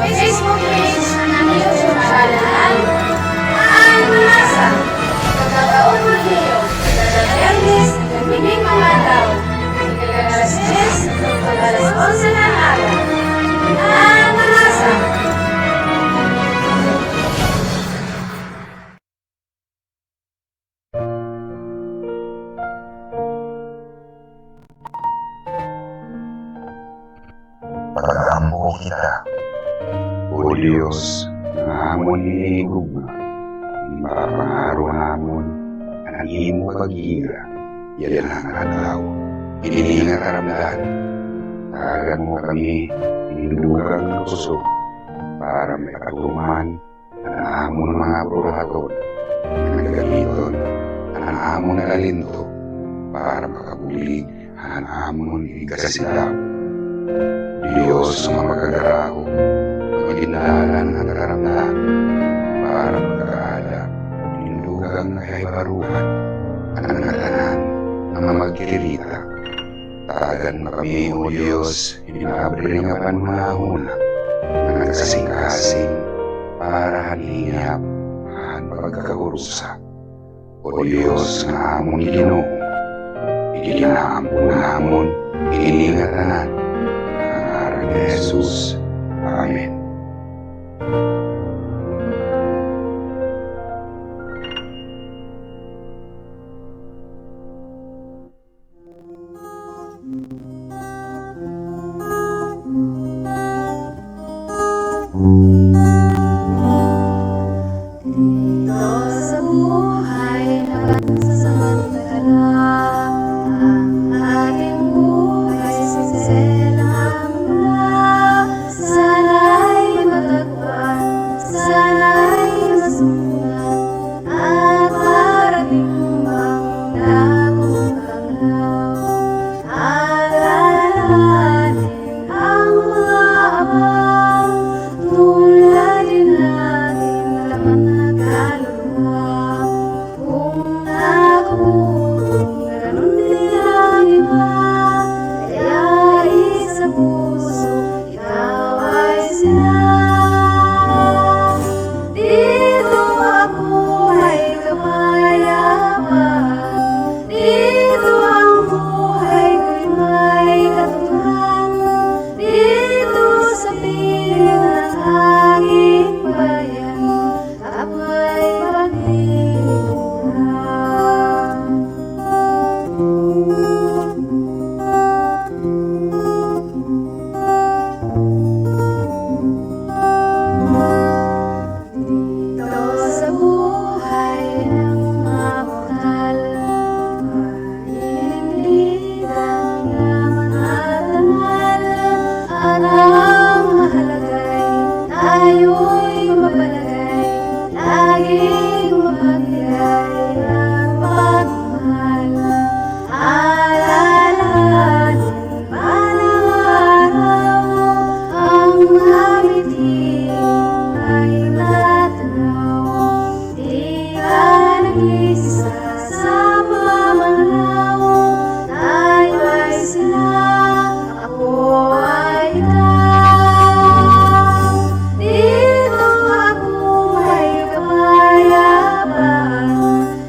Facebook page ng YouTube channel ang Masa. Pagkataon mo niyo, Biyernes, nagmiming mga tao. Ikalas 10, pag-alas 11 ng araw. Ang Masa. Pag-aambo kita, O Diyos, nga amon hinigugma, mapangaro namon, ang imo pag-ira, yan ang adlaw, iniingat karamdahan, tagan mo kami, indugang puso, para may katuman, ang amon mga prohaton, ang gamiton, ang amon na galinto, para makabulig, ang amon ikasitaw. Diyos nga magkagaraho, maginalan ang karamdahan, para magkaala, indugang na kaibaruhan, ang natanan na mamagkirita. Tagan na kami, O Diyos, hinabringapan mga huna, na nagkasing-kasing, para halingap, ang pagkakahurusa. O Diyos nga amon Ginoo, iginaampo namon, iningatanan, Jesus. Amen. Dito sa buhay na pansamantala, ang ating buhay siselang mula. Sana'y matagpuan, sana'y masundan, at marating bang dakong kanglaw. Alalahanin ang mga abang, tularin natin lamang na kaluluwa. Kung nakabutong, ganun din ang iba. Kaya isa puso, ikaw ay sila. Dito ako ay kapayapaan, dito ang buhay ko'y may katuturan. Dito sa piling ng aking bayan, ako'y paglilingkuran. Dito sa buhay ng mga mortal, paninindigan naman at dangal. At ang mahalagay, tayo'y mapalagay, laging mapagbigay ng pagmamahal. Alalahanin man ang araw, ang abitin ay matanaw. Di ka nag-isa sa pamanaw, tayo ay sila, ako ay ikaw. Dito ako ay kapayapaan,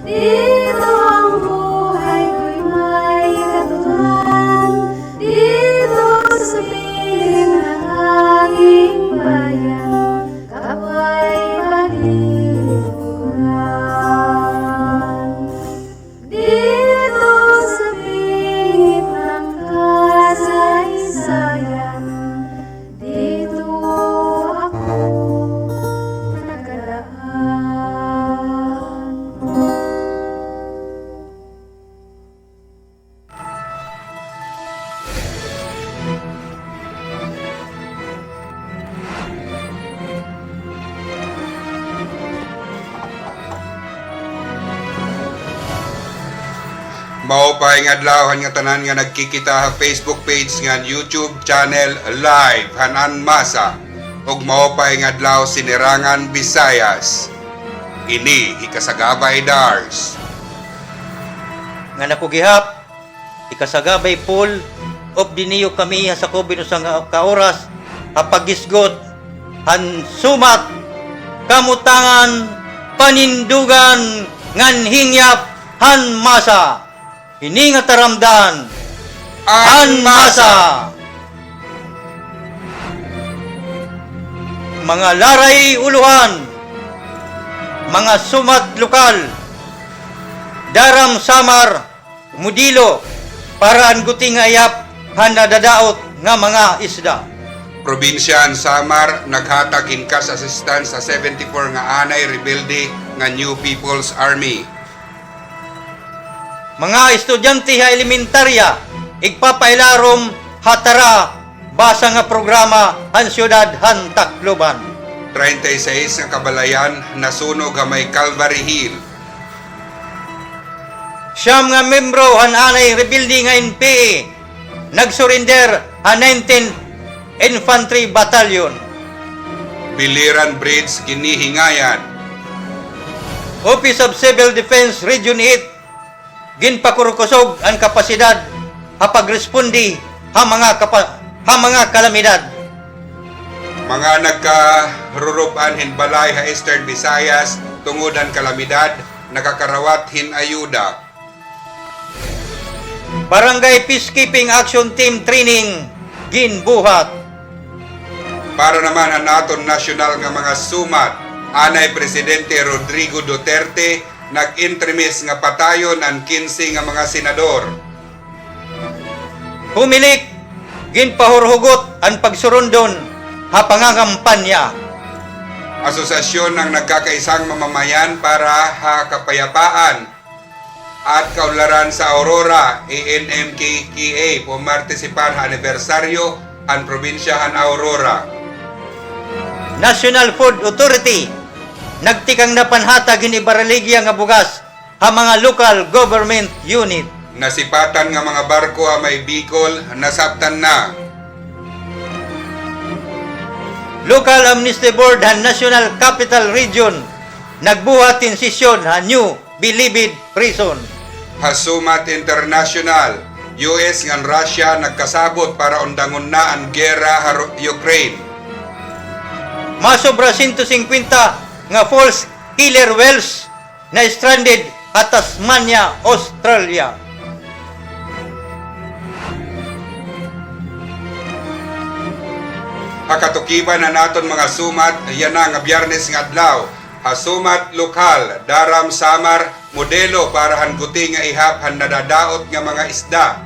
dito ang buhay ko'y may katuturan. Dito sa piling ng aking bayan, kapwa'y paglilingkuran. Dito sa pingit ng kasaysayan, dito ako nakalaan. Maupay nga adlawhan nga tanan nga nagkikita sa Facebook page nga YouTube channel live Hanan Masa ug maupay nga adlaw sinirangan Visayas. Ini ikasagabay Dars. Nga nakugihap, ikasagabay Paul, of diniyo kami sa kubin usang ka oras, apagisgot, han sumat kamutangan panindugan ngan hingyap han masa ini nga taramdan han masa mga laray uluhan mga sumat lokal daram samar mudilo para ang guting ayap han nadadaot nga mga isda. Probinsya Samar naghatag inkas assistance sa 74 nga anay rebelde nga New People's Army. Mga estudyante ha elementarya, igpapailarom hatara basa nga programa han syudad han Tacloban. 36 nga kabalayan nasunog nga may Calvary Hill. Siyam nga membro han anay rebelde nga NPA nagsurrender ha 19th Infantry Battalion. Biliran Bridge ginihingayan. Office of Civil Defense Region 8 ginpakurkusog ang kapasidad ha pagrespondi ha mga kalamidad. Mga nagkarurupan hin balay ha Eastern Visayas tungod ang kalamidad nakakarawat hin ayuda. Barangay Peacekeeping Action Team Training ginbuhat. Para naman ang naton nasyonal nga mga sumat, anay Presidente Rodrigo Duterte nag-intrimis nga patayon ang 15 nga mga senador. Humilik ginpahurhugot ang pagsurundon ha pangangampanya. Asosasyon ng nagkakaisang mamamayan para ha kapayapaan at kaunlaran sa Aurora ANMKKA pumartisipar ha anibersaryo ang probinsyahan Aurora. National Food Authority nagtikang napanhatag inibaraligi nga bugas ha mga local government unit. Nasipatan nga mga barko ha may Bicol nasabtan na. Local Amnesty Board ha National Capital Region nagbuhat in sesyon ha New Bilibid Prison. Hasumat International, US ngan Russia nagkasabot para undangon na ang gera sa Ukraine. Masobra 150 nga false killer whales na stranded at Tasmania, Australia. Hakatukiban na naton mga sumat, yan na nga biyernes nga adlaw. Hasumat lokal, daram samar, modelo para hanguti nga ihap han nadadaot nga mga isda.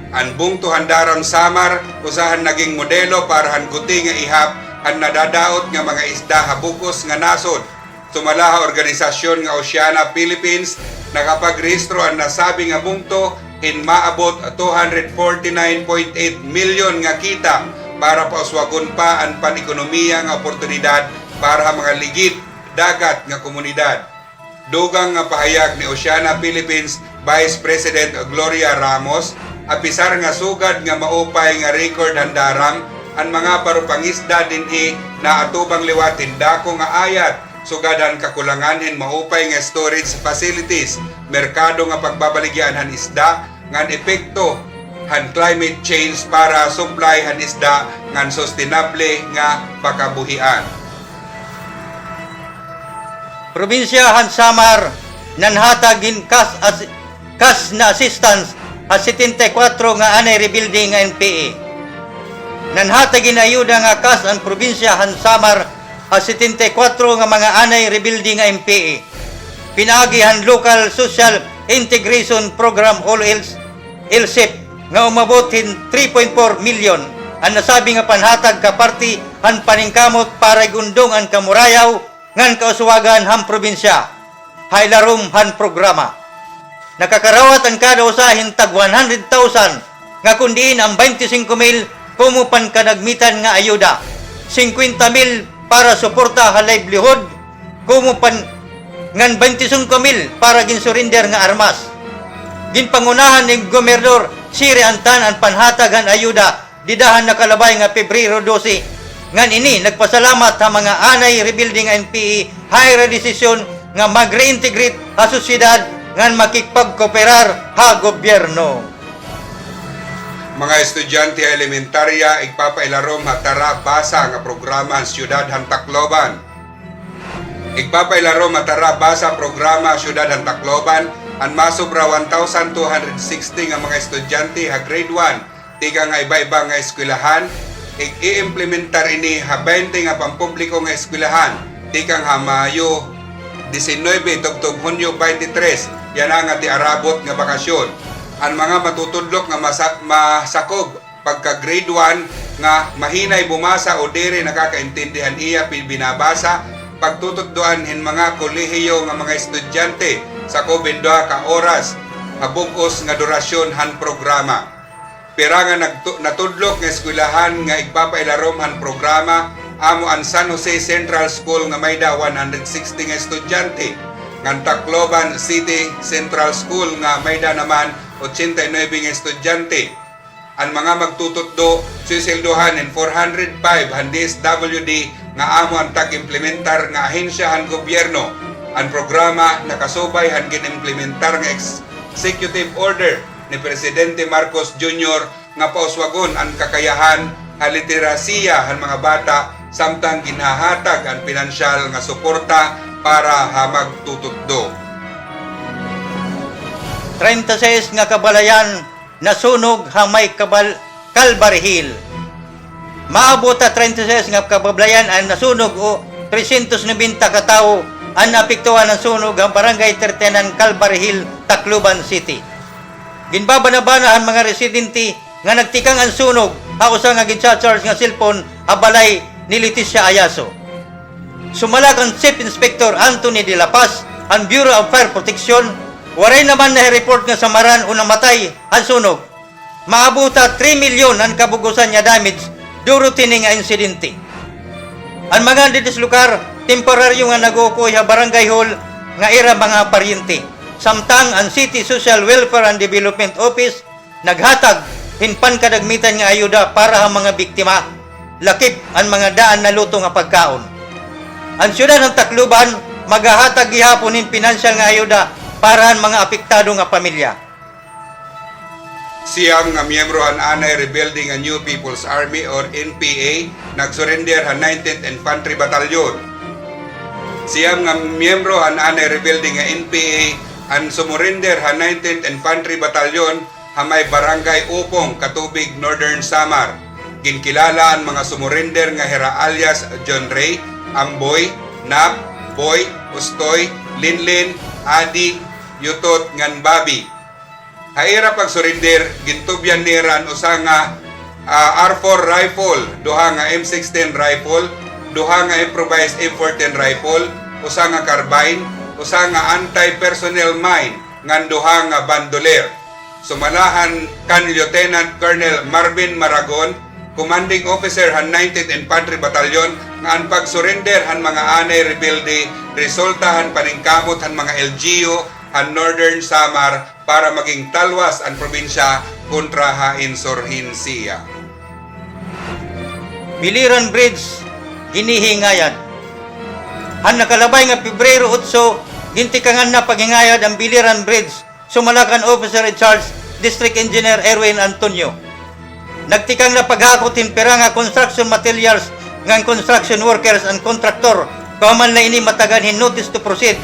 Ang bungtuhan daram samar, usahan naging modelo para hanguti nga ihap han nadadaot nga mga isda habukos nga nasod. Sumala organisasyon nga Oceana Philippines nakapagrehistro ang nasabi nga bungto in maabot 249.8 milyon nga kita para pauswagon pa ang panikonomiya nga oportunidad para mga ligid dagat nga komunidad. Dugang nga pahayag ni Oceana Philippines Vice President Gloria Ramos, apisar nga sugad nga maupay nga record handaram ang mga parupangisda dinhi na atubang liwatin dako nga ayat sugadan kakulanganin maupay nga storage facilities, merkado nga pagbabaligyan han isda ngan epekto han climate change para supply han isda ngan sustainable nga pakabuhian. Probinsya han Samar nanhatagin kas na assistance ha 74 nga anay rebuilding nga NPA. Nanhatagin ayuda nga kas ang probinsya han Samar ha 74 nga mga anay rebuilding nga NPA. Pinaagi han Local Social Integration Program o LSIP nga umabotin 3.4 million ang nasabi nga panhatag ka party han paningkamot para gundong ang kamurayaw ngan kauswagan han probinsya. Hailarom han programa. Nakakarawat ang kada usahin tag 100,000 nga kundiin ang 25,000 kumupan kanagmitan nga ayuda. 50,000 para suporta ha livelihood kumupan ngan 25,000 para ginsurinder nga armas. Ginpangunahan ni Gobernador Siri Antan ang panhatagan ayuda didahan nakalabay nga Pebrero 12 ngan ini nagpasalamat sa mga anay rebuilding NPA higher desisyon nga mag-reintegrate ha sosyedad ngan makikpagkooperar ha gobyerno. Mga estudyante elementarya igpapailarom hatara basa nga programa ang Siyudad han Tacloban. Igpapailarom hatara basa programa Siyudad han Tacloban ang masobra 1,260 nga mga estudyante ha grade 1 tiga nga iba-iba nga eskwelahan. I-implementar ini ha 20 nga pampubliko nga eskwelahan tigang ha Mayo 19 tugtog Hunyo 23 yan nga ti arabot nga bakasyon. Ang mga matutudlok nga masakob pagka grade 1 nga mahinay bumasa o diri nakakaintindihan iya binabasa pagtutuddoan hin mga kolehiyo nga mga estudyante sa COVID ka oras habugos nga durasyon han programa. Pira nga natudlok nga eskwelahan nga igpapailarom han programa amo ang San Jose Central School nga may da 160 nga estudyante. Ngan Tacloban City Central School nga may da naman 89 nga estudyante. Ang mga magtutuddo sisilduhan in 405 han DSWD nga amo ang tag-implementar nga ahensya han gobyerno. Ang programa nakasubay han ginimplementar nga executive order ni Presidente Marcos Jr. nga pauswagon ang kakayahan haliterasiya han mga bata samtang ginahatag ang pinansyal nga suporta para ha magtutuddo. 36 nga kabalayan nasunog ha may Calvary Hill. Maabot ta 36 nga kabalayan ang nasunog o 390 ka tawo ang naapektuhan ng sunog ang barangay 39 Calvary Hill, Tacloban City. Ginbabanabana ang mga residente nga nagtikang ang sunog usa nga gin-charge nga cellphone abalay ni Leticia Ayaso. Sumalag ang Chief Inspector Anthony de la Paz ang Bureau of Fire Protection. Waray naman na report nga samaran o namatay ang sunog. Maabuta 3 milyon ang kabugusan niya damage duro tini nga insidente. Ang mga didislukar temporaryo nga nagukoy ha barangay hall nga ira mga paryente. Samtang ang City Social Welfare and Development Office naghatag hinpan kadagmitan nga ayuda para ang mga biktima. Lakip ang mga daan na luto nga pagkaon. Ang siyudad ng Tacloban maghahatag gihapon hin pinansyal nga ayuda para ang mga apektado nga pamilya. Siyam nga miyembro han anay rebuilding a New People's Army or NPA nagsurrender han 19th Infantry Battalion. Siyam nga miyembro han anay rebuilding nga NPA ang sumurrender han 19th Infantry Battalion ha may barangay Upong, Katubig, Northern Samar. Ginkilala ang mga sumurrender nga hera alias John Ray, Amboy, Nap, Boy, Ustoy, Linlin, Adi, Yutot, ngan Babi. Haira pag surrender, gintubyan niran usa nga R4 rifle, duha nga M16 rifle, duha nga improvised M14 rifle, usa nga carbine, usa nga anti-personnel mine, ngan duha nga bandoler. Sumalahan kan Lieutenant Colonel Marvin Maragon, Commanding Officer han 19th Infantry Battalion, nga ang pag-surrender han mga anay rebelde resulta han paningkamot han mga LGU han Northern Samar para maging talwas ang probinsya kontra ha insurhensiya. Biliran Bridge ginihingayad. Han nakalabay nga Pebrero 8 gintikangan na paghingayad ang Biliran Bridge. Sumalakan Officer in Charge District Engineer Erwin Antonio. Nagtikang na paghakotin pera nga construction materials ngan construction workers and contractor kauman na ini matagan hin notice to proceed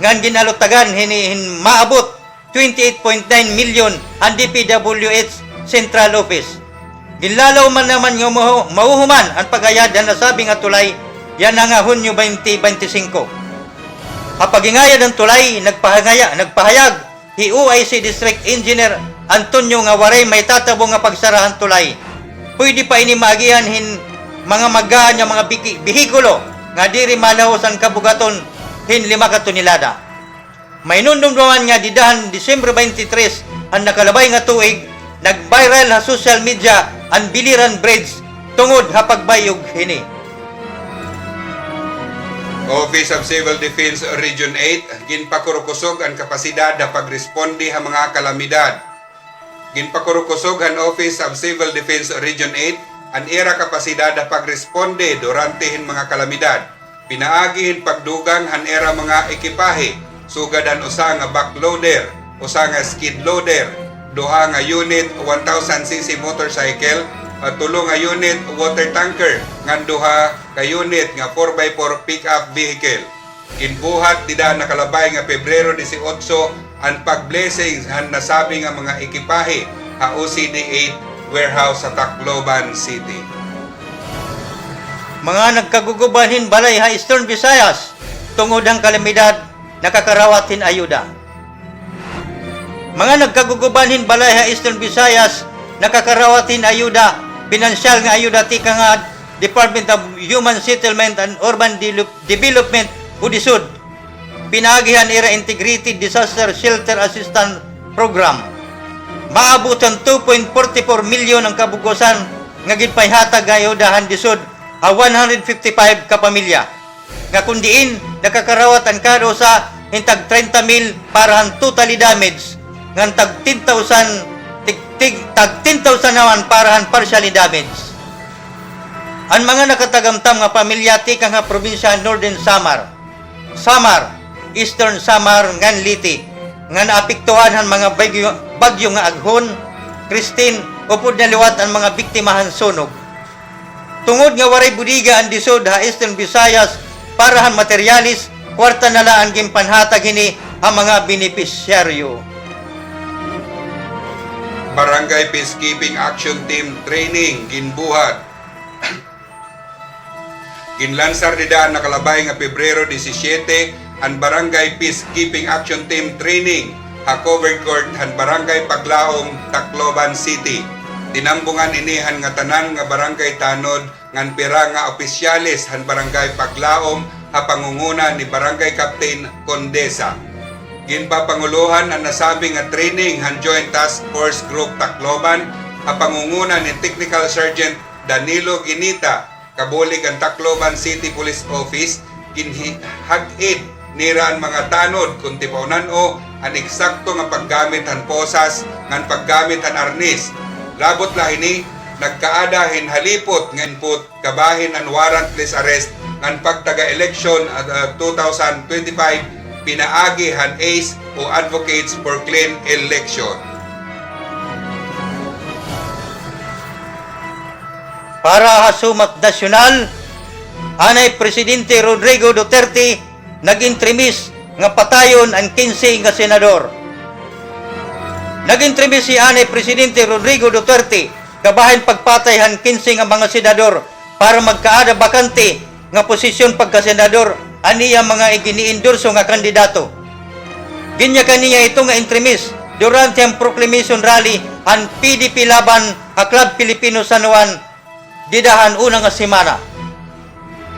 ngan ginalutagan hin maabot 28.9 million ang DPWH Central Office. Ginlalaw man naman nga mauhuman ang pagayad ang nasabi nga tulay yan nga Hunyo 2025. Kapag-ingayad ang tulay nagpahayag OIC District Engineer Antonio nga waray may tatabo nga pagsarahan tulay. Pwede pa ini maagihan hin mga magaan nga mga bihikulo nga diri malahos ang kabugaton hin 5 ka tonelada. May nundumduman nga didahan Disyembre 23 ang nakalabay nga tuig nag-viral sa social media ang Biliran Bridge tungod ha pagbayog hini. Office of Civil Defense Region 8 ginpakurukusog ang kapasidad na pagresponde ha mga kalamidad. Ginpakurukusog ang Office of Civil Defense Region 8 ang era kapasidad na pagresponde durante hin mga kalamidad. Pinaagihin pagdugang han era mga ekipahe, sugadan usa nga backloader, usa nga skid loader, duha nga unit 1000cc motorcycle at tulo nga unit water tanker ngan duha ka unit nga 4x4 pickup vehicle. Kinbuhat dida nakalabay nga Pebrero 18 ang pag-blessings han nasabi nga mga ekipahe ha OCD-8 warehouse sa Tacloban City. Mga nagkagugubanhin balay ha Eastern Visayas tungod ang kalamidad nakakarawatin ayuda. Mga nagkagugubanhin balay ha Eastern Visayas nakakarawatin ayuda, pinansyal nga ayuda tika nga Department of Human Settlement and Urban Development UDSUD. Pinagihan ira Integrated Disaster Shelter Assistance Program. Maabot ang 2.44 milyon ang kabugosan nga ginpayhatag nga ayudahan disud a 155 ka pamilya. Nga kundiin nakakarawat ang kado sa hintag 30,000 para ang totally damaged ngan tag 10,000 tag 10,000 naman para ang partially damaged. Ang mga nakatagamtam nga pamilya tika nga probinsya Northern Samar, Eastern Samar ngan Liti nga naapektuhan ang mga bagyo nga Aghon, Christine upod na liwat ang mga biktimahan sunog. Tungod nga waray budiga ang disod ha Eastern Visayas para han materialis, kwarta na lang ang gimpanhatag hini ang mga benepisyaryo. Barangay Peacekeeping Action Team Training ginbuhat. Ginlansar dida nakalabay nga Pebrero 17 ang Barangay Peacekeeping Action Team Training ha covered court han Barangay Paglaom, Tacloban City. Tinambungan inihan nga tanan nga barangay tanod ngan pira nga opisyalis han Barangay Paglaom ha pangunguna ni Barangay Captain Condesa. Ginpapanguluhan ang nasabi nga training han Joint Task Force Group Tacloban ha pangunguna ni Technical Sergeant Danilo Ginita kabulig ang Tacloban City Police Office. Ginhag-id nira ang mga tanod kung tipaunan o ang eksakto nga paggamit han posas ngan paggamit han arnis. Labot lahini nagkaada hinhalipot nga input kabahin ang warrantless arrest ngan pagtaga-election at 2025 pinaagi han ACE o Advocates for Clean Election. Para hasumat nasyonal, anay Presidente Rodrigo Duterte nag-intrimis nga patayon ang 15 nga senador. Nag-intrimis si anay Presidente Rodrigo Duterte kabahin pagpatay han 15 nga mga senador para magkaada bakante nga posisyon pagka-senador aniya mga iginiendorso nga kandidato. Ginya kaniya ito nga intrimis durante ang proclamation rally ang PDP laban ha Club Filipino San Juan didahan una nga semana.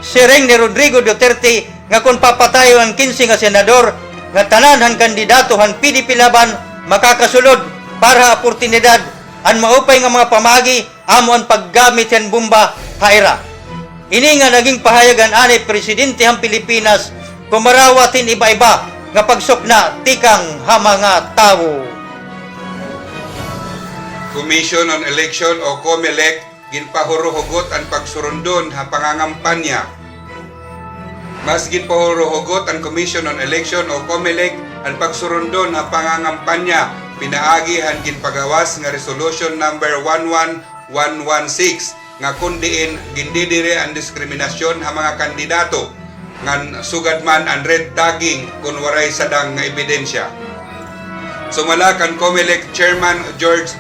Sireng ni Rodrigo Duterte nga kung papatayo ang 15 nga senador nga tanan han kandidato han PDP laban makakasulod para oportunidad ang maupay nga mga pamagi amo ang paggamit yan bomba haira. Ini nga naging pahayagan anay Presidente han Pilipinas kumarawatin iba-iba nga pagsukna tikang ha mga tawo. Commission on Election o COMELEC ginpahuruhugot ang pagsurundon ha pangangampanya. Mas ginpahuruhugot ang Commission on Election o COMELEC ang pagsurundon ha pangangampanya. Pinaagi han ginpagawas nga Resolution number 11116 nga kundiin gindidire ang diskriminasyon ha mga kandidato ngan sugad man ang red tagging kung waray sadang nga ebidensya. Sumala kan COMELEC Chairman George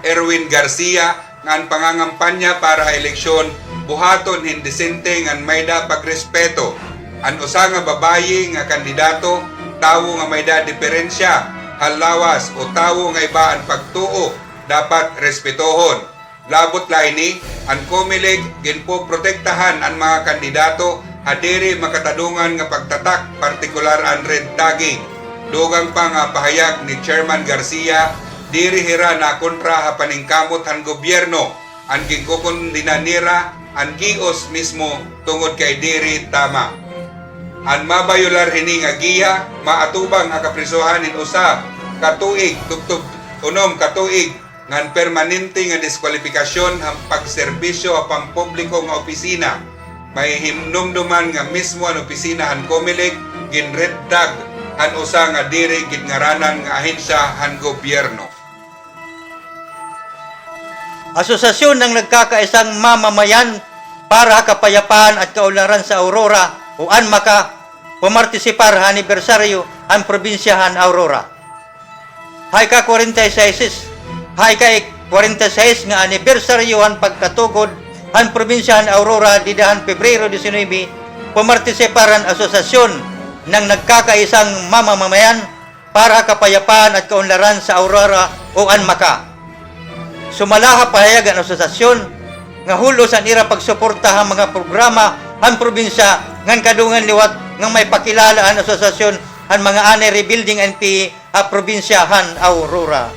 Erwin Garcia ngan pangangampanya para eleksyon buhaton hindisente ngan mayda pagrespeto an usa nga babayi nga kandidato tawo nga mayda diferensya halawas o tawo nga iba ang pagtuo dapat respetohon. Labot lahini ang COMELEC ginpo protektahan ang mga kandidato hadiri makatadungan nga pagtatak partikular ang red tagging. Dugang pa nga pahayag ni Chairman Garcia diri hira na kontra ha paningkamot han gobyerno ang gingkukundina nira ang gios mismo tungod kay diri tama. Ang mabayular hini nga giya maatubang ha kaprisuhan in usa katuig tubtub unom katuig ngan permanente nga diskwalifikasyon ang pagserbisyo a pampubliko nga opisina. May himnumduman nga mismo ang opisina han COMELEC gin red tag ang usa nga diri gid ngaranan nga ahensya han gobyerno. asosasyon ng nagkakaisang mamamayan para kapayapaan at kaunlaran sa Aurora o ANMACA, pumartisipar sa anibersaryo ang probinsyahan Aurora. Hay ka 46 nga anibersaryo ang pagkatugod ang probinsyahan Aurora didahan Pebrero 19, pumartisipar ang asosasyon ng nagkakaisang mamamayan para kapayapaan at kaunlaran sa Aurora o ANMACA. Sumalaha pahayag ang asosasyon nga hulos ang ira pagsuporta ang mga programa ang probinsya ngan kadungan liwat nga may pakilala ang asosasyon ang mga ani rebuilding NPE a probinsyahan Aurora.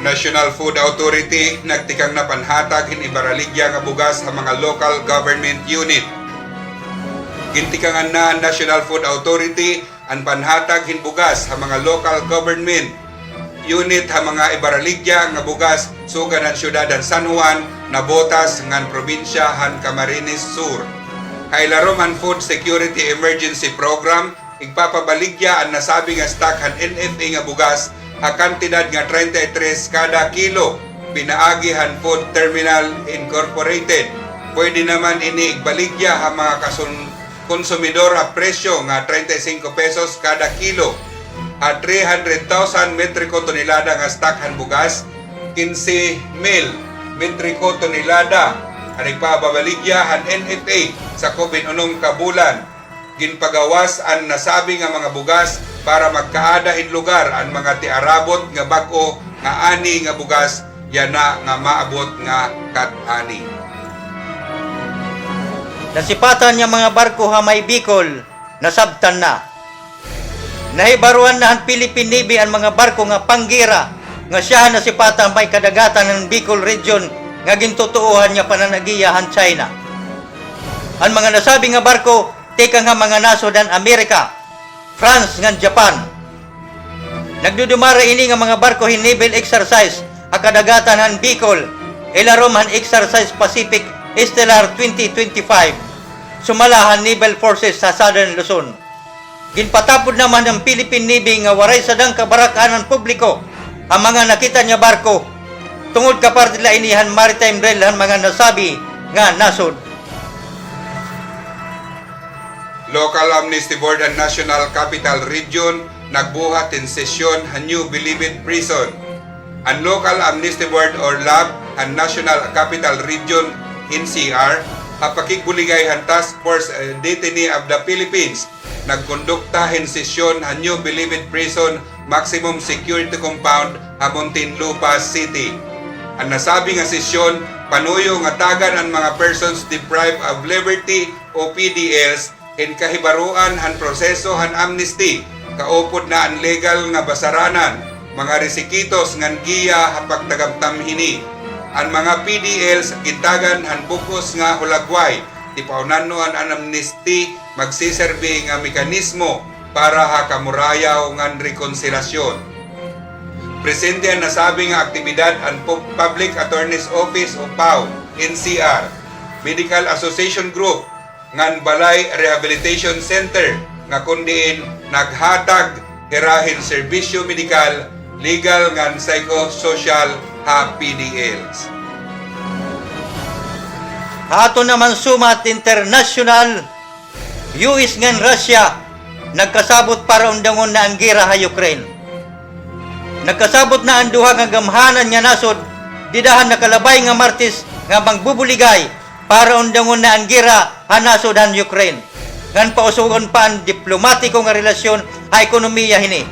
National Food Authority nagtikang na panhatag hinibaраligya nga bugas sa mga local government unit. Gintikangan na ang National Food Authority ang panhatag hinbugas sa mga local government unit ha mga ibaraligya nga bugas sugan ang syudadan San Juan na botas ngan probinsya han Camarines Sur. Kailaro man Food Security Emergency Program igpapabaligya ang nasabi nga stock han NFA nga bugas a kantidad nga 33 kada kilo pinaagi han Food Terminal Incorporated. Pwede naman ini igbaligya ha mga konsumidor a presyo nga 35 pesos kada kilo. At 300,000 metriko tonelada nga stock han bugas, 15,000 metriko tonelada ang nagpababaligya han NFA sa COVID-19 kabulan. Ginpagawas ang nasabi nga mga bugas para magkaada in lugar ang mga tiarabot nga bag-o nga ani nga bugas yana nga maabot nga kat-ani. Nasipatan niya mga barko ha may Bicol, nasabtan na. Nahibaruan na ang Philippine Navy ang mga barko nga panggira nga siya nasipatan may kadagatan ng Bicol region nga gintutuuhan niya pananagiya han China. Ang mga nasabi nga barko teka nga mga nasod ang Amerika, France ngan Japan. Nagdudumara ini nga mga barko hin naval exercise a kadagatan han Bicol, ilarom han exercise Pacific Stellar 2025. Sumalahan naval forces sa Southern Luzon. Ginpatapod naman ng Philippine Navy nga waray sadang kabarakanan publiko ang mga nakita niya barko tungod kapardila inihan maritime rail ang mga nasabi nga nasod. Local Amnesty Board and National Capital Region nagbuhat in sesyon ang New Bilibid Prison. Ang Local Amnesty Board or LAB ang National Capital Region NCR ang pakigbuligay Task Force Detainee of the Philippines nagkondukta hin sesyon ang New Bilibid Prison Maximum Security Compound sa Muntinlupa City. Ang nasabi nga sesyon panuyo nga tagan ang mga persons deprived of liberty o PDLs hin kahibaruan han proseso han amnesty kaupod na ang legal nga basaranan mga resikitos ngan giya ha pagtagamtamhini. Ang mga PDLs gitagan han bukos nga hulagway tipaunan no ang amnesty magsiserbi nga mekanismo para ha kamurayaw ngan rekonsilasyon. Presente ang nasabi nga aktibidad ang Public Attorney's Office o PAO, NCR, Medical Association Group, ngan Balay Rehabilitation Center, nga kundiin naghatag hirahin serbisyo medikal, legal ngan psychosocial ha PDLs. Ato naman sumat international, US ngan Russia, nagkasabot para undangon na ang gira ha Ukraine. Nagkasabot na ang duha nga gamhanan nga nasod, didahan nakalabay nga Martes nga magbubuligay para undangon na ang gira ha nasod han Ukraine. Ngan pausugon pa ang diplomatiko nga relasyon ha ekonomiya hini.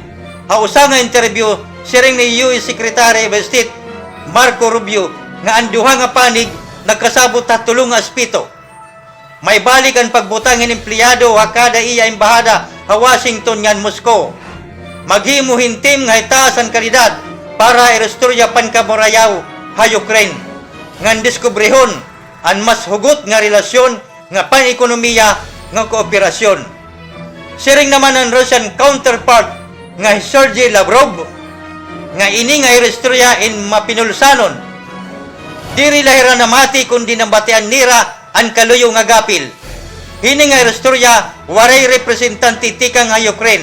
Ha usa nga interview siring ni US Secretary of State Marco Rubio nga ang duha nga panig nagkasabot ta tulong nga aspito. May balik ang pagbutang ng empleyado ha kada iya embahada ha Washington ngan Moscow. Maghimo hintim nga itaas ang kalidad para irestorya pankamurayaw ha Ukraine. Ngan diskubrehon ang mas hugot nga relasyon nga pan-ekonomiya nga kooperasyon. Siring naman ang Russian counterpart nga Sergey Lavrov nga ini nga irestorya in mapinulsanon. Diri lahira na mati kundi nambatian nira ang kaluyo nga gapil. Hini nga irestorya waray representante tika nga Ukraine.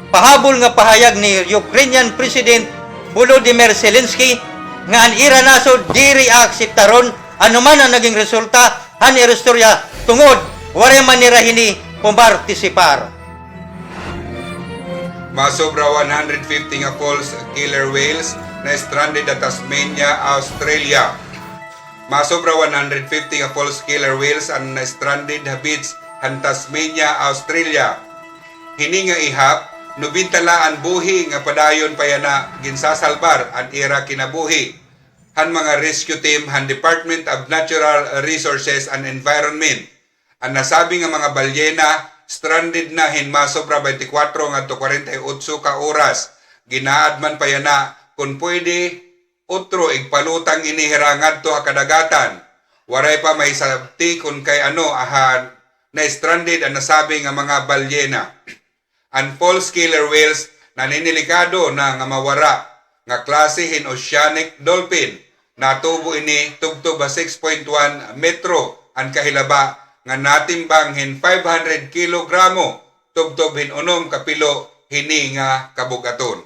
Pahabol nga pahayag ni Ukrainian President Volodymyr Zelensky nga an ira nasod diri akseptaron anuman ang naging resulta han istorya tungod wala man nirahini pumartisipar. Masobra 150 nga false killer whales na stranded at Tasmania, Australia. Masobra 150 nga false killer whales ang na stranded habits han Tasmania, Australia. Hini nga ihap, 90 laan buhi nga padayon payana ginsasalbar ang ira kinabuhi. Han mga rescue team han Department of Natural Resources and Environment. Ang nasabi nga mga balyena stranded na hinmasobra 24 ngadto 48 ka oras. Ginaad man payana kung pwede otro igpalutang inihira ngadto ha kadagatan. Waray pa may sabti kung kay ano ahan na stranded ang nasabi nga mga balyena. Ang false killer whales naninilikado na nga mawara nga klase hin oceanic dolphin. Natubo ini tubtob 6.1 metro ang kahilaba nga natimbang hin 500 kilogramo tubtob hin 6 kapilo hini nga kabugaton.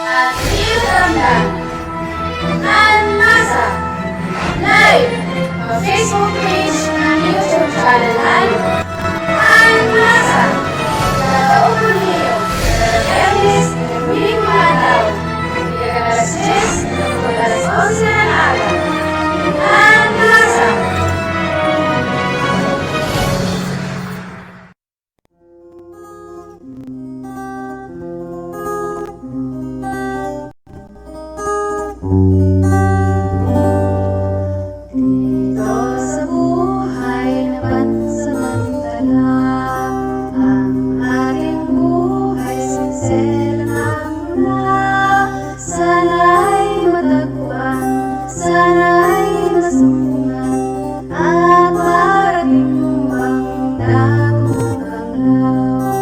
At iuramdan ang masa live ang Facebook page ng YouTube channel ang masa Taon niyo Ernis Biling Mataw Alas 10 alas 11 ng araw ang masa Dito sa buhay na pansamantala ang ating buhay sinselang mula sana'y matagpuan, sana'y masumpungan at marating ang dakong kanglaw.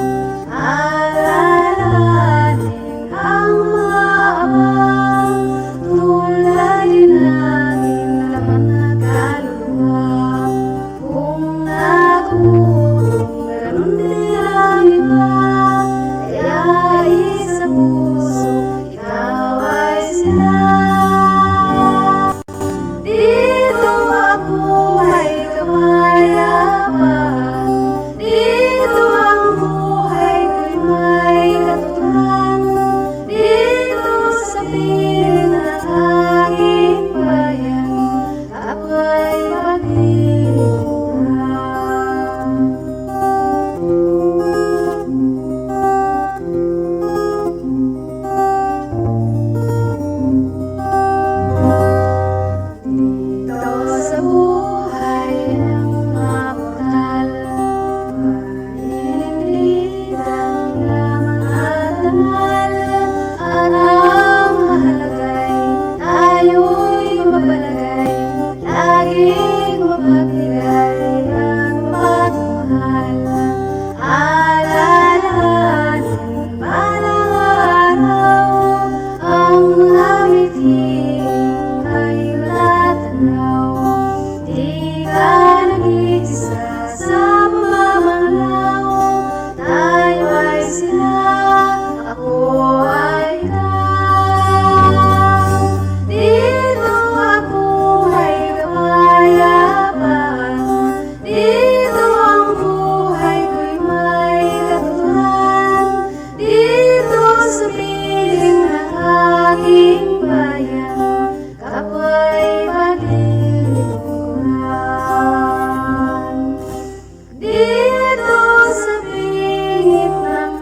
Alalahanin ang mga abang tulad din natin naman na kaluluwa. Kung nakukulong, ganun din ang iba. Kaya isa puso, ikaw ay sila. Dito ako ay kapayapaan. Dito ang buhay ko'y may katuturan. Dito sa piling ng aking bayan, ako'y paglilingkuran. Dito sa buhay ng mabutal, paniniligan lamang at dangal. At ang mahalagay, tayo'y mapalagay, laging mapagbigay at magmahal. Alalahanin balang araw, ang aming tiing ay matatanaw. Di ka nag-iisa sa pamamanglaw, tayo ay sila, ako ay ikaw. Dito ako ay kapayapaan, dito ang buhay ko'y may katuturan. Dito sa piling ng aking bayan, kapwa'y paglilingkuran. Dito sa pingit ng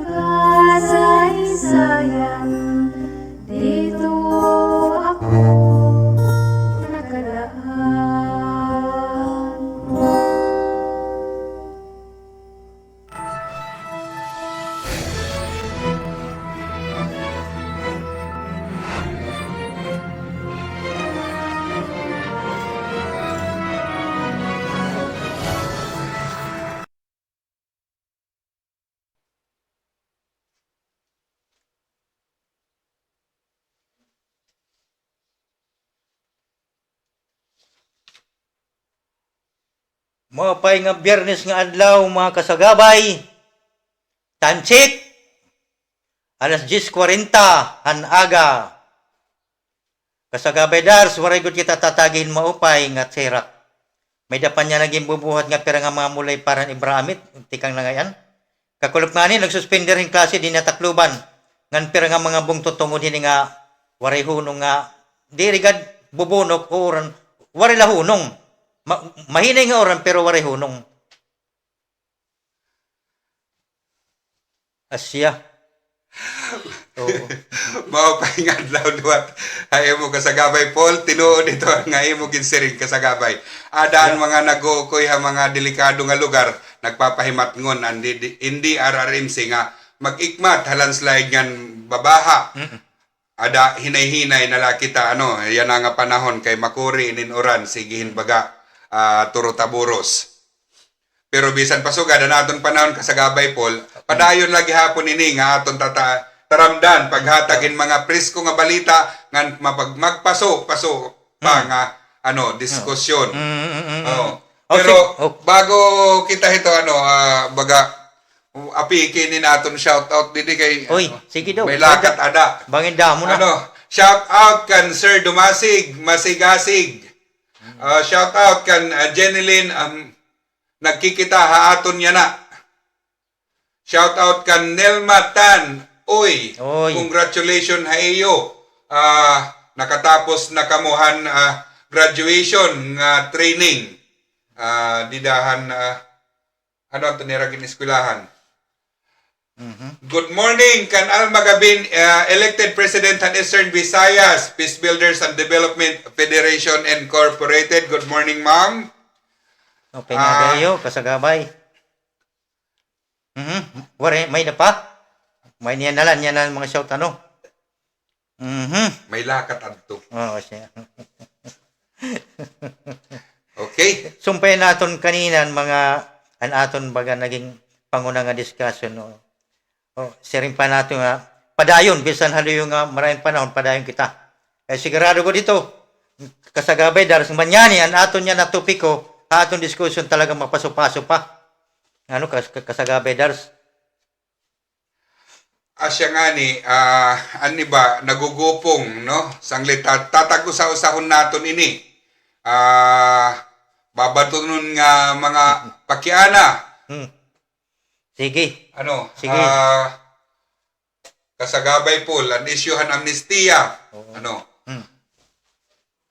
kasaysayan, dito ako nakalaan. Mapay nga Biyernes nga adlaw mga kasagabay. Tanchik, alas 10:40, han aga. Kasagabay dars, waray gud kita tatagin maupay nga serak. May dapan niya naging bubuhat nga pera nga mga mulay paran ibramit, tikang nangayan. Kakulop nga ni, nagsuspender yung klase din na takluban. Ngan pera nga mga bungto tungod din nga waray hunong nga, di rigad bubunok o oran, waray lahunong. Mahinay nga oran pero waray hunong. Asya. Oo. Mao pa nga adlaw duwat ay mo kasagabay Paul tinuod ito nga imo ginsiring kasagabay. Adaan mga nag-uukoy ha mga delikado nga lugar nagpapahimatngon hindi RRMC nga mag-ikmat landslide ngan babaha. Ada hinay-hinay na lakita yan nga panahon kay makuri inin-oran sigihin baga turo taburos. Pero bisan pasugad na aton panahon kasagabay Paul, padayon lagi hapon ini nga aton taramdan paghatagin mga presko nga balita nga magpaso pa nga diskusyon. Oh. Pero bago kita ito baga apikin ni naton shout out didi kay Oy, sige daw. may lakat ada. Bangin damo na. Shout out kan Sir Dumasig, Masigasig. Shout out kan Jeneline nagkikita haaton niya na. Shout out kan Nelma Tan. Oy. Congratulations ha iyo. Nakatapos na kamuhan graduation nga training. Didahan ano ito niragin eskwelahan. Good morning kan Alma Gabin, elected President ng Eastern Visayas Peace Builders and Development Federation Incorporated. Good morning, ma'am. Okay na kayo, kasagabay. Wari, may na pa? May niyan nalan mga shout May lakat adto. Oo, siya. Okay. Sumpay naton kanina mga aton baga naging panguna nga discussion. Siring pa nato nga padayon bisan halo nga maraming panahon padayon kita. Sigurado ko dito kasagabay daras manyani aton niya na topiko aton discussion talaga mapaso-paso pa. Kasagabay daras. Asya nga ni, ani ba, nagugupong, no? Sanglit, tatag-usa-usahon naton ini. Babatunon nga mga pakiana. Sige. Sige. Kasagabay po, isyuhan amnestia.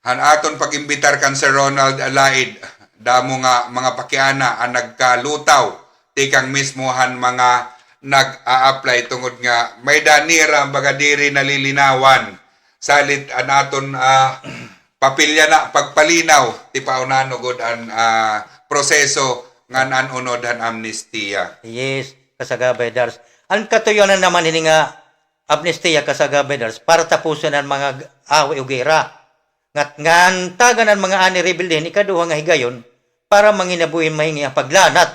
Han aton pag-imbitar kan Sir Ronald Alaid, damo nga mga pakiana ang nagkalutaw, tikang mismohan mga nag-a-apply tungod nga may danira baga diri nalilinawan salit anaton papilya na pagpalinaw ti paunano god an proseso nga nanunod han amnestia. Yes, kasagabay dars. Ang katuyonan naman ini nga amnestia kasagabay dars para tapuson ang mga away ug gera. Ngan taganan mga ani rebelde ni kaduha nga higayon para manginabuhin mahingi ang paglanat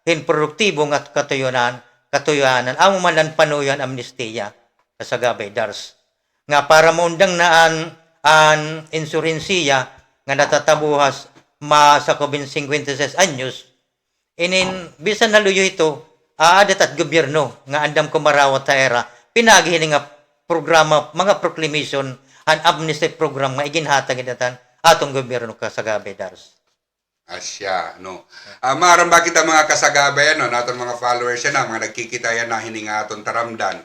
hin produktibo nga katuyonan amo man lang panuyan amnestia kasagabay dars nga para maundang naan an insurensiya nga natatabuhas sa 56 anyos inin bisan naluyo ito aadat at gobyerno nga andam kumarawat ta era pinagihin nga programa mga proclamation an amnesty program nga iginhatag idatan atong gobyerno kasagabay dars. Asya, maramba kita mga kasagabay, naton mga followers yan mga nagkikita yan na hininga aton taramdan.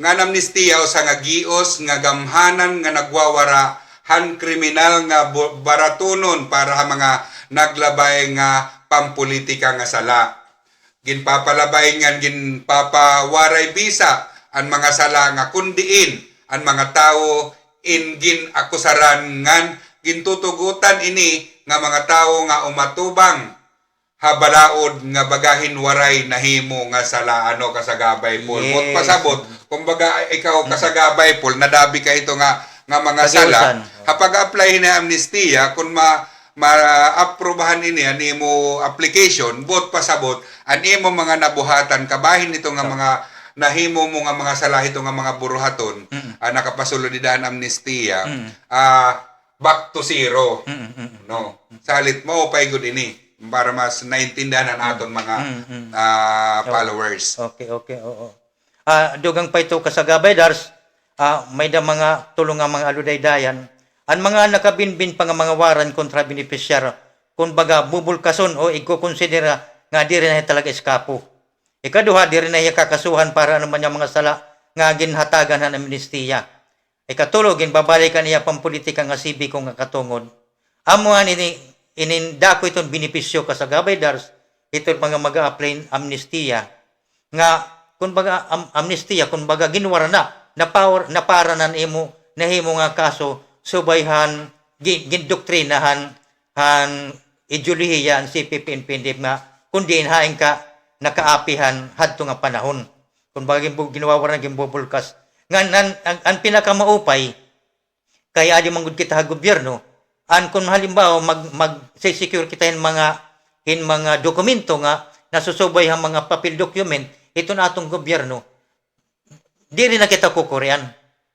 Nga amnestia o sa nga gios, nga gamhanan, nga nagwawara, han kriminal nga baratunon para mga naglabay nga pampolitika nga sala. Ginpapalabay nga, ginpapawaray bisa, ang mga sala nga kundiin, ang mga tao gin akusaran ngan, gintutugutan ini, nga mga tao nga umatubang habalaod nga bagahin waray nahimo nga sala kasagabay Paul. Yes. Pasabot kumbaga ikaw kasagabay Paul nadabi ka ito nga mga sala hapag-apply na amnestia kun ma-aprobahan ini an imo application bot pasabot an imo mga nabuhatan kabahin ito nga mga nahimo mo nga mga sala ito nga mga buruhaton nakapasulod didahan amnestia back to zero. Salit mo pay good ini. para mas naintindihan ang aton mga followers. Okay, oo. Dugang pa ito kasagabay, Dars, may da mga tulong nga mga aludaydayan, ang mga nakabinbin pa nga mga waran kontra beneficiar, kung baga bubulkason o iko-considera nga di rin na talaga eskapo. Ikaduha, di rin na kakasuhan para naman yung mga sala nga ginhatagan ng amnestiya. Ikatulo, ginbabalikan niya pampolitika nga sibiko nga katungod. Amo nga inindako itong benepisyo kasagabay, Dars, ito mga mag-a-apply amnestiya nga kung baga amnestiya kung baga ginwara na para nan imo nahimo nga kaso subayhan gindoktrinahan han ideolohiya ang CPP NPD nga kundi haing ka nakaapihan hadto nga panahon kung baga ginawawaran gimbubulkas nga ang pinakamaupay kaya adi manggod kita ha gobyerno an kung halimbawa mag-secure kita in mga dokumento nga nasusubay ang mga papel document ito na atong gobyerno di rin na kita kukurean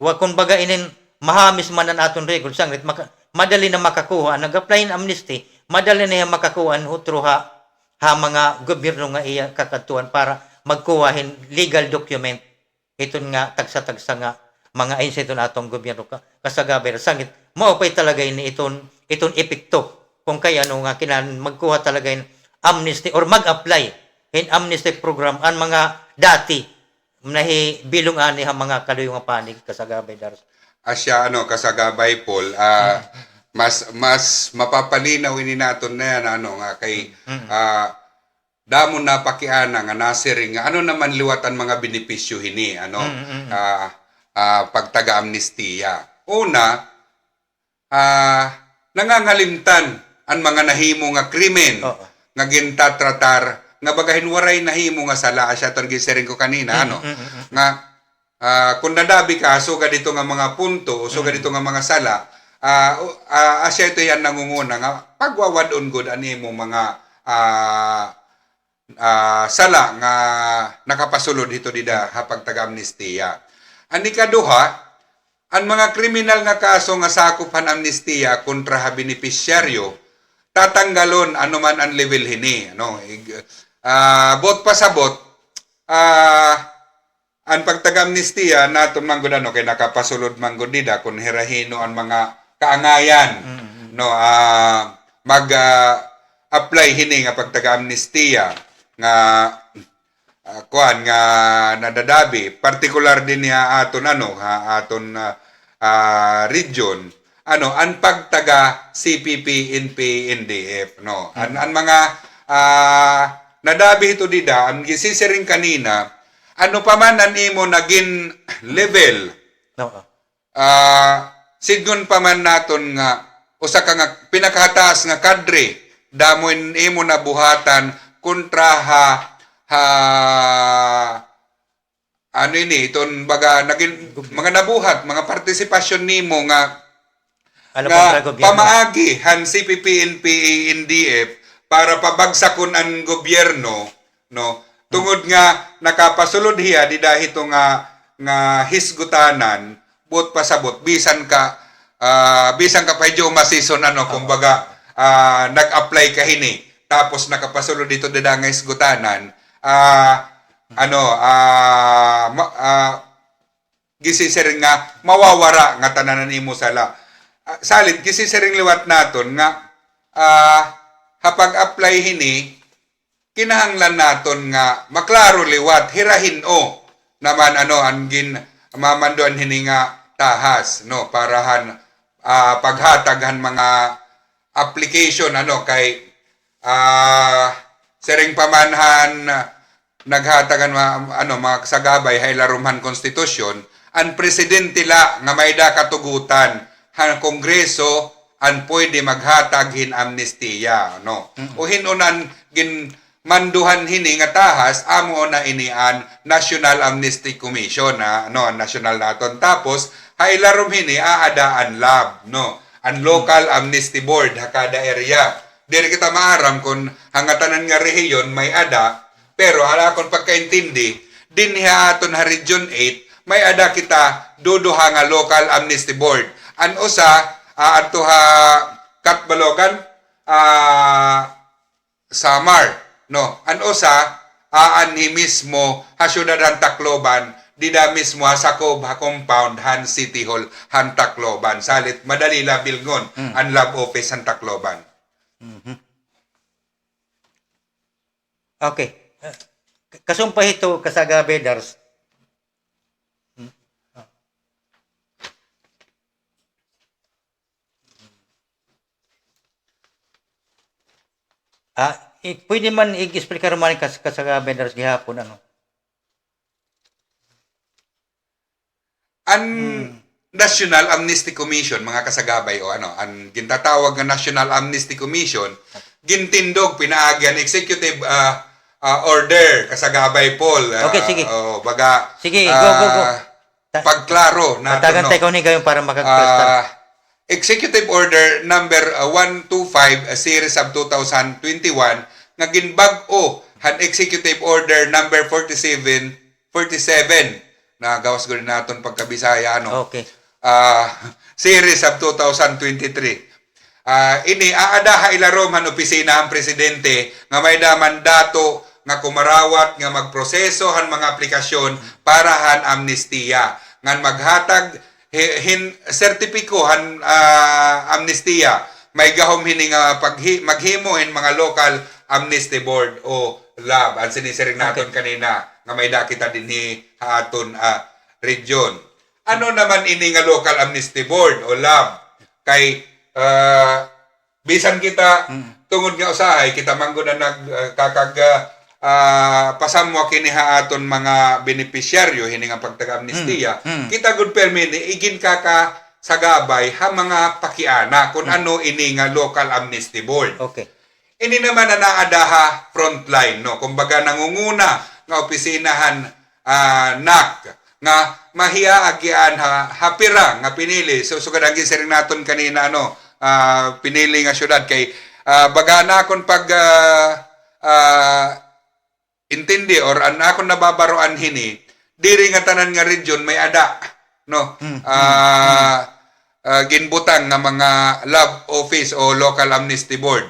wa kung baga inin mahamis man ang atong record sanglit madali na makakuha nag-apply ng amnesty madali na makakuha hutro ha mga gobyerno nga iya kakatuan para magkuhahin legal document ito nga tagsa-tagsa nga mga insiton atong gobyerno kasagabay sangit maupay talaga ini iton epekto kung kaya ano nga kinahanglan magkuha talaga in amnesty or mag-apply in amnesty program ang mga dati nahi bilong ani ha mga kaluyong panig kasagabay, Dars. Asya kasagabay, Paul, mas mapapalinaw ini naton na yan nga kay damo na pakiana nga nasiring nga naman liwatan mga benepisyo hini pagtaga amnestiya. Una, nangangalimtan ang mga nahimo nga krimen nga gintatratar nga bagahin waray nahimo nga sala asya ton gisering ko kanina nga kung nadabi ka suga dito nga mga punto suga dito nga mga sala asya ito yan nangunguna nga pagwawadon gud animo mga sala nga nakapasulod dito dida hapag taga amnestiya. Ani kaduha ang mga kriminal nga kaso nga sakupan amnestiya kontra ha benepisyaryo tatanggalon anuman ang level hini bot pasabot ang pagtaga-amnestiya naton manggod kay nakapasulod manggod dida kun hirahino ang mga kaangayan apply hini nga pagtaga-amnestiya nga kuan nga nadadabi particular din niya aton aton region ang pagtaga CPP NP NDF ang mga nadabi ito dida, ang gisisiring kanina, ano pa man ang imo naging level, sidgon pa man naton nga, usa ka nga pinakahataas nga kadre, damoy imo nabuhatan kontra iton baga, naging, mga nabuhat, mga partisipasyon nimo nga, pamaagi han CPP NP NDF, para pabagsakon ang gobyerno tungod nga nakapasulod hiya di dahito nga hisgutanan bot pasabot bisan ka medyo masison kumbaga nag-apply ka hini tapos nakapasulod dito dida nga hisgutanan gisisiring nga mawawara nga tananan imo sala salit gisisiring liwat naton nga kapag apply hini, kinahanglan naton nga maklaro liwat, hirahin naman angin mamanduan hini nga tahas, parahan paghataghan mga application, kay sering pamanhan naghatagan mga kasagabay, haylarumhan konstitusyon, ang presidente la nga may da katugutan, han kongreso, an pwede maghatag hin amnestiya o hinunan gin manduhan hini nga tahas amo na inian National Amnesty Commission national naton tapos haylarom hini aadaan lab an local amnesty board hakada area dili kita maaram kun hangatanan nga rehiyon may ada pero hala kon pagkaintindi dinhi aton ha region 8 may ada kita duduha nga local amnesty board an usa ato ha Katbalogan Samar, no? Ano sa aanhi mismo ha syudad han Tacloban, dida mismo ha sakob ha compound han City Hall han Tacloban. Salit madali labil ngon ang lab office han Tacloban. Okay. Kasumpah ito kasaga bedars. Pwede man i-explica naman kasaga bedars gihapon ano. Ang National Amnesty Commission, mga kasagabay o ano, ang gintatawag nga National Amnesty Commission, gintindog pinaagyan executive order kasagabay Paul. Okay, sige. Baga Sige, go. Pagklaro na Tagan tayo ni gayon para makag-start. Executive Order number 125 series of 2021 nga ginbag-o han Executive Order number 47 na gawas gud naton pagkabisaya ano. Okay. Series of 2023. Ini aadaha ilarom han opisina ang presidente nga may mandato nga kumarawat nga magproseso han mga aplikasyon para han amnestiya ngan maghatag sertipiko han amnestiya may gahom hini nga maghimo hin mga local amnesty board o lab ang sinisiring naton kanina nga may dakita dinhi aton region. Ano naman ini nga local amnesty board o lab kay bisan kita tungod nga usahay kita manggod na nagkakag pasamwa kini aton mga benepisyaryo hini nga pagtaga-amnestiya kita good permit igin kaka sagabay ha mga pakiana kung ano ini nga local amnesty board. Okay. Ini naman na naadaha frontline no kumbaga nangunguna nga opisinahan NAC nga mahiya agyan hapira nga pinili so sugad sering naton kanina ano pinili nga syudad kay baga na akon pag intindi or akon nababaroan hini diri nga tanan nga region may ada no ginbutang nga mga lab office o local amnesty board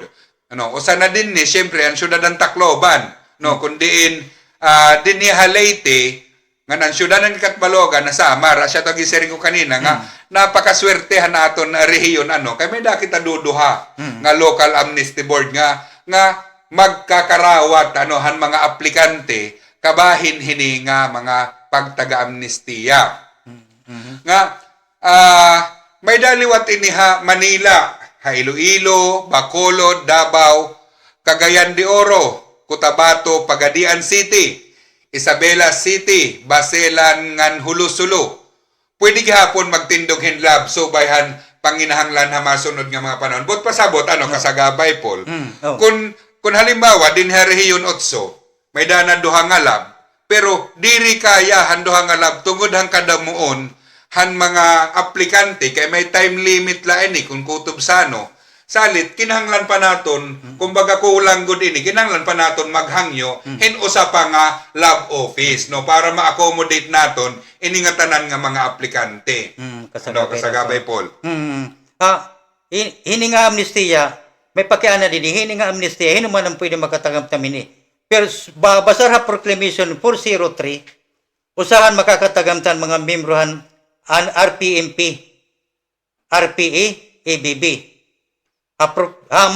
ano usa na din ni syempre ang syudad ng Tacloban no kundiin dinhi Leyte nga nan syudadan Katbalogan na Samar siya to gisering ko kanina nga napakaswertehan naton rehiyon ano kay may kita duduha nga local amnesty board nga magkakarawat ano han mga aplikante kabahin hini nga mga pagtaga-amnestiya nga may daliwat ini Manila Iloilo, Bacolod, Davao, Cagayan de Oro, Cotabato, Pagadian City, Isabela City, Baselan ngan Hulusulu. Pwede gihapon magtindog hinlab so bayhan panginahanglan ha masunod nga mga panahon. But pasabot ano kasagabay Paul. Kung halimbawa din rehiyon 8, may dana duha nga lab, pero diri kaya han duha nga lab tungod hang kadamuon han mga aplikante kay may time limit la ini kung kutob sano. Salit kinahanglan pa naton kumbaga kulang gud ini kinahanglan pa naton maghangyo hin usa pa nga lab office no para ma-accommodate naton ini nga tanan nga mga aplikante. Kasagabay Paul. Hini nga amnestiya may pakiana din hini nga amnestiya hinuman ang pwede makatagamtam ini. Pero babasar ha proclamation 403 usahan makakatagamtan mga membrohan an RPMP, RPA, ABB.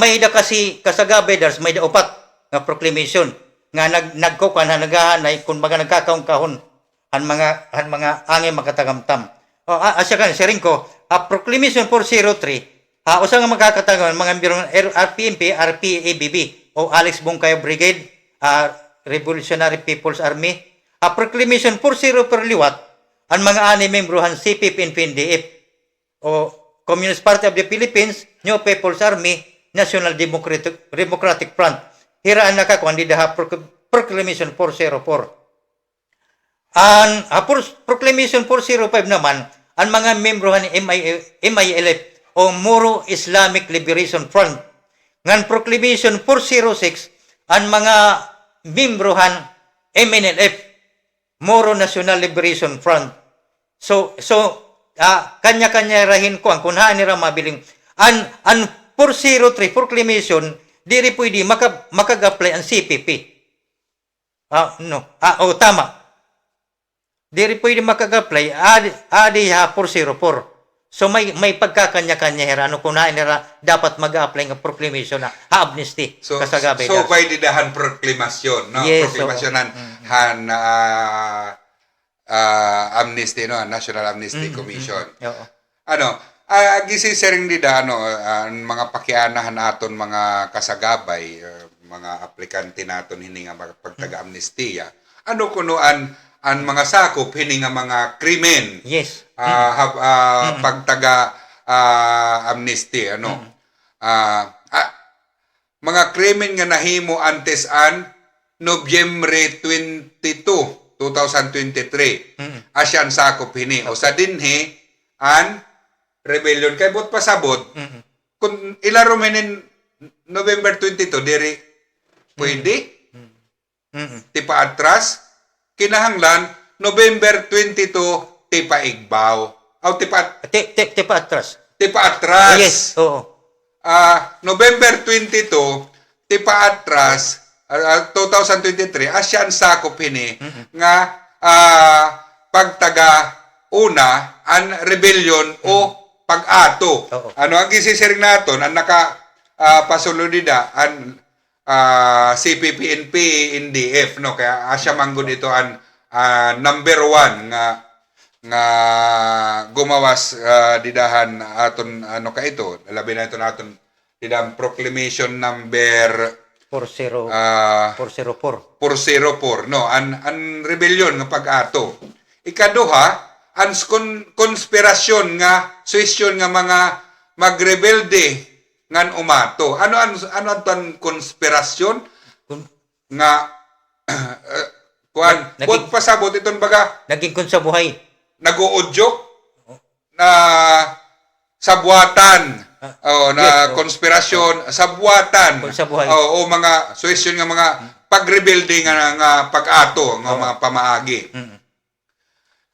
May da kasi kasagabay dars may da upat nga proclamation nga nagkukan nagahanay kung mga nagkakaon-kahon ang mga angay makatagamtam. Asya kan sharing ko, proclamation 403 usa nga makakatagamtan mga membro RPMP, RPA, ABB o Alex Bungkayo Brigade, Revolutionary People's Army. Proclamation 404 liwat ang mga membrohan CPP and PNDF o Communist Party of the Philippines, New People's Army, National Democratic Front. Hiraan nakakuan di daha Proclamation 404. Ang Proclamation 405 naman, ang mga membrohan ni MILF o Moro Islamic Liberation Front. Ngan Proclamation 406, ang mga membrohan MNLF, Moro National Liberation Front. So kanya-kanya rahin ko ang kunhaan nila mabiling an 403 proclamation diri pwede makag-apply ang CPP. Tama. Diri pwede makag-apply adi ha 404. So may pagkakanya-kanya hera ano kunain nila dapat mag-apply ng proclamation na amnesty kasagabay. So by didahan proklamasyon, no? Yes, Proklamasyonan han amnesty, no? National Amnesty Commission. Oo. Ano, gisisering dida ang mga pakianahan naton mga kasagabay, mga aplikante naton hini nga pagtaga-amnestiya. Ano kuno ang mga sakop hini nga mga krimen. Yes. Pagtaga amnesty mga krimen nga nahimo antes an Nobyembre 22, 2023. Asyan sakop hini o sa dinhi an rebellion kay bot pasabot kung ilaro menin November 22 diri pwede tipa atras kinahanglan November 22 tipa igbaw aw tipa atras. tipa atras. Yes, oo. November 22 tipa atras 2023 asyan sakop hini nga pagtaga una an rebellion o pag-ato. Oo. Ano ang gisisiring naton ang naka pasuludida an CPP-NP NDF, no, kaya asya manggod ito ang number 1 nga gumawas didahan aton ano ka ito labi na ito naton didahan proclamation number 404. 404, no, an rebellion nga pag-ato. Ikaduha ang konspirasyon nga suisyon nga mga magrebelde ngan umato. Ano ang konspirasyon nga kuan bot pasabot iton baga Naging kun sa buhay. nag-uudyok na sabwatan yes, konspirasyon sabwatan Kun sa buhay. o mga suisyon nga mga pagrebelde nga pag-ato nga mga pamaagi.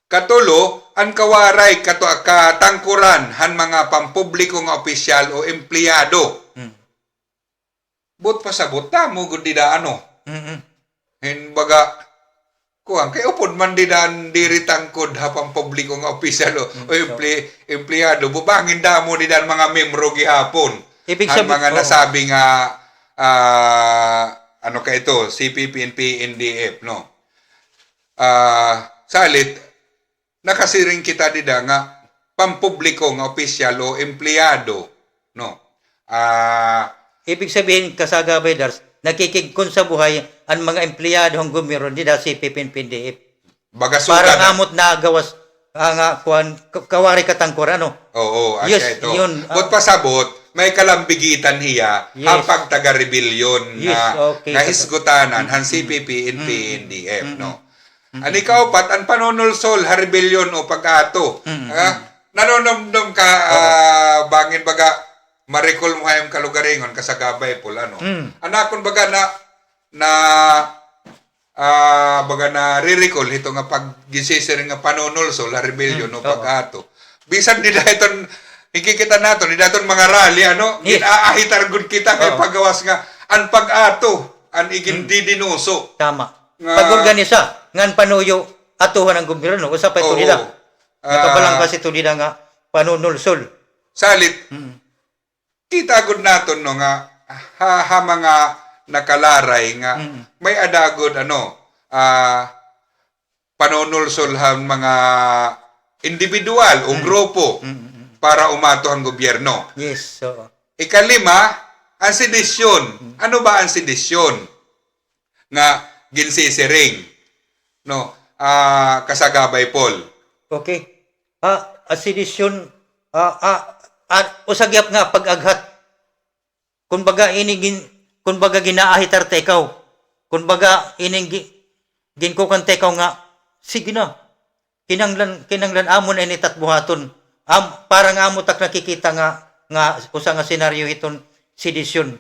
Katulo, ang kawaray katangkuran han mga pampubliko nga opisyal o empleyado. Bot pasabot ta mo gud dida ano. Hin baga kuan kay upod man didaan diri tangkod ha pampubliko nga opisyal o empleyado bubangin damo didaan mga membro gihapon. Ibig Han sabihin mga nasabi nga ano ka ito CPP-NP NDF, no. Salit nakasiring kita dida nga pampubliko nga opisyal o empleyado, no. Ibig sabihin kasagabay dars nakikigkon sa buhay ang mga empleyado ng gobyerno nila si PNP-NDF. Bagasugan. Parang amot na gawas nga kuan kawari katangkuran ano. Oo, asya Yes, ito. yun, Bot pasabot, may kalambigitan hiya Yes. ang pagtaga-rebellion Yes, okay. nga hisgutanan han CPP, NDF, no. Ani kaupat ang panunulsol ha rebellion o pag-ato. Nanonomdom ka bangin baga marikol mo hayong kalugaringon kasagabay pul ano. Anakon baga baga na ririkol ito nga paggisisiring nga panunulsol ha rebellion o pag-ato. Bisan nila iton higikita naton nidaton mga rally ano Yes. ginaahitar gud kita kay pagawas nga ang pag-ato an igin didinuso. Tama. Pag-organisa ngan panuyo atuhan ng gobyerno usapay Oo. to nila. Nakabalang kasi to nila nga panunulsol. Salit kita gud naton no nga mga nakalaray nga may adagod ano panunulsolhan mga individual o grupo para umato ang gobyerno. Yes. So, Ikalima, ang sedisyon. Ano ba ang sedisyon? Nga ginsisiring. No, kasagabay Paul. okay. Asidisyon usagyap nga pag-aghat. Kumbaga kumbaga ginaahitar ta ikaw. Kumbaga ginkukan ta ikaw nga sige na. Kinanglan amon ay nitatbuhaton. Parang amo tak nakikita nga usa nga senaryo iton sedisyon.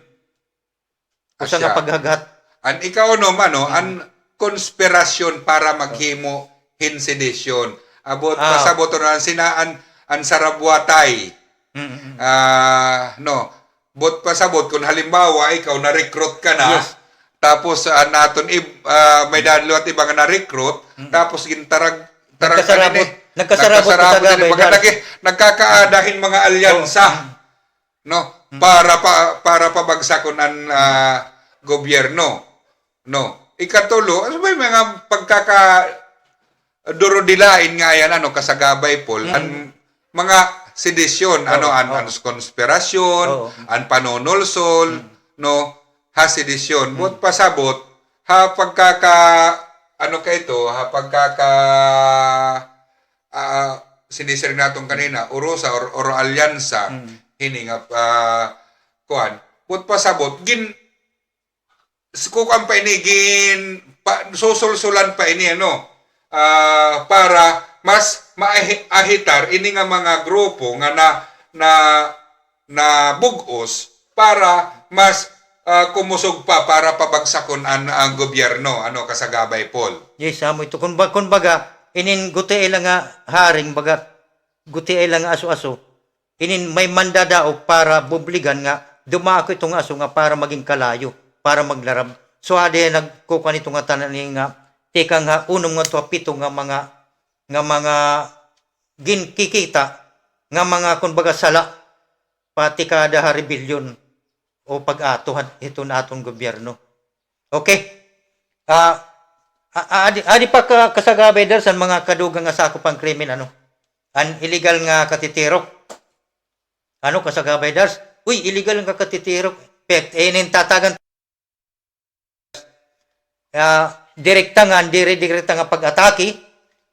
Usa nga pagaghat. An ikaw no mano an konspirasyon para maghimo hin sedisyon. Abot pasabot na sinaan ang sarabwatay. No, Bot pasabot kung halimbawa ikaw na-recruit ka na, Yes. tapos naton may dadlo at ibang na-recruit, tapos gintarag Nagkasarabot sa gabay, nagkakaadahin mga alyansa, no, para pabagsakon ang gobyerno, no. Ikatulo, ano ba yung mga durodilain nga yan, kasagabay, Paul, ang mga sedisyon, ang konspirasyon, Oo. ang panonolsol, no, ha sedisyon. Bot pasabot, ha sinisir natong kanina, urusa or alyansa, hini nga, kuan, bot pasabot, kukan pa ini, susulsulan pa ini, para mas maahitar ini nga mga grupo nga na bugos para mas kumusog pa para pabagsakon ang gobyerno kasagabay, Paul. Yes, amo ito. Kung baga, inin guti lang nga haring, baga, guti lang nga aso-aso, inin may mandadao para bubligan nga, dumako itong aso nga para maging kalayo, para maglarab. So, ade nagkukan ito nga tanan nga, teka nga, unong nga to, pito nga mga ginkikita, nga mga, kumbaga, sala, pati kada rebellion, o pag-atuhan ito na atong gobyerno. Okay? Adi pa kasagabay dar sa mga kadugang nga sakop ang krimen, an illegal nga katitirok. Kasagabay dar? Uy, illegal nga katitirok. Pet, tatagan direkta nga pag-atake,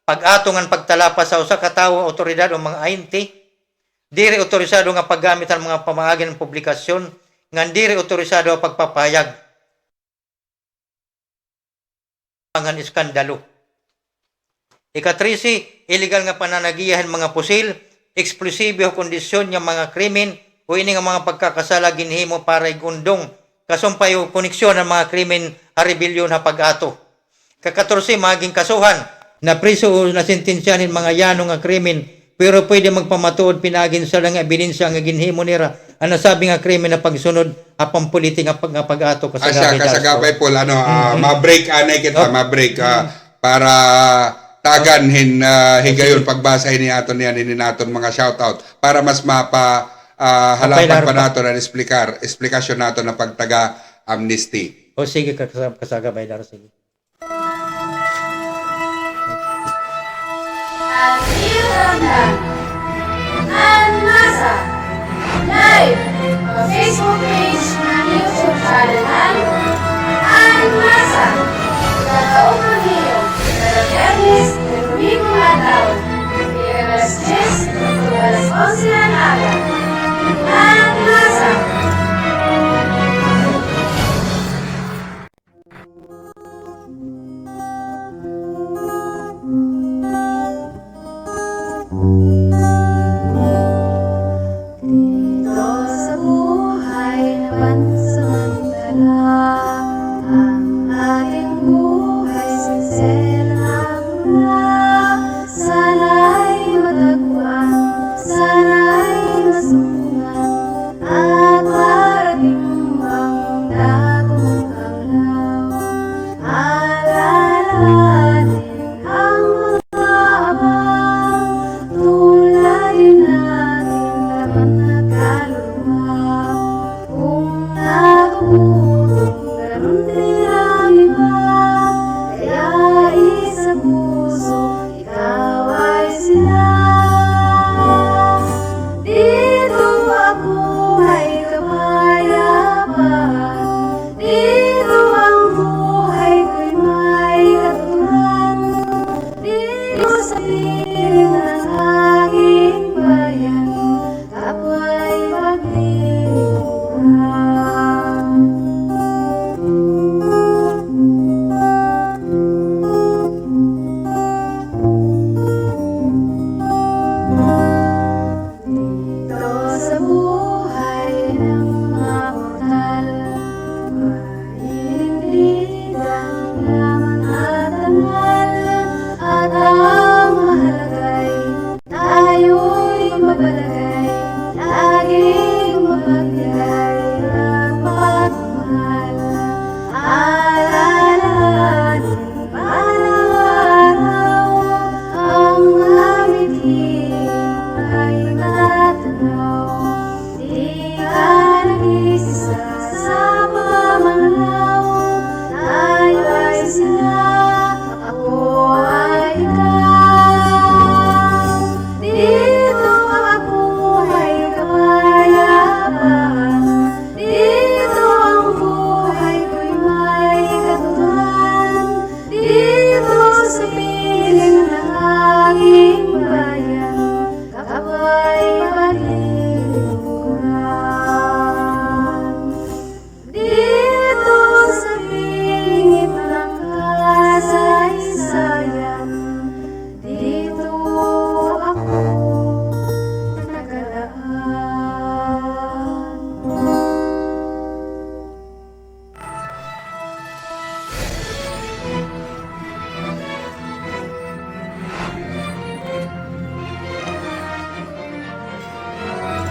pag-atungan pagtalapas sa usa ka tawo, otoridad o mga ahente, diri otorisado nga paggamit ang mga pamaagi ng publikasyon, nga diri otorisado ang pagpapayag ang iskandalo. Ika-13, illegal nga pananagiyahan mga pusil, eksplosibo o kondisyon nga mga krimen o ini nga mga pagkakasala ginhimo para igundong kasumpay o koneksyon ng mga krimen a rebellion ha pag-ato. Ka-14, maging kasuhan na priso o nasintensyanin mga yanong nga krimen pero pwede magpamatuod pinagin sa lang ebidensya nga ginhimo nira ang nasabi nga krimen na pagsunod apang politik nga pag-ato kasagabay, Paul, ma-break anay kita, ma-break para tagan higayon pagbasa ni aton mga shoutout para mas halapan pa nato ang explikasyon nato ng pagtaga amnesty. O sige, kasagabay daro, sige. Anmasa live sa Facebook page ng YouTube channel ng Anmasa. Kataong video sa Bernis na Domingo Adlaw. Alas 10 hanggang alas 11 ng aga. Anmasa. Dito sa buhay na pansamantala, ang ating buhay sinselang mula. Sana'y matagpuan, sana'y masumpungan,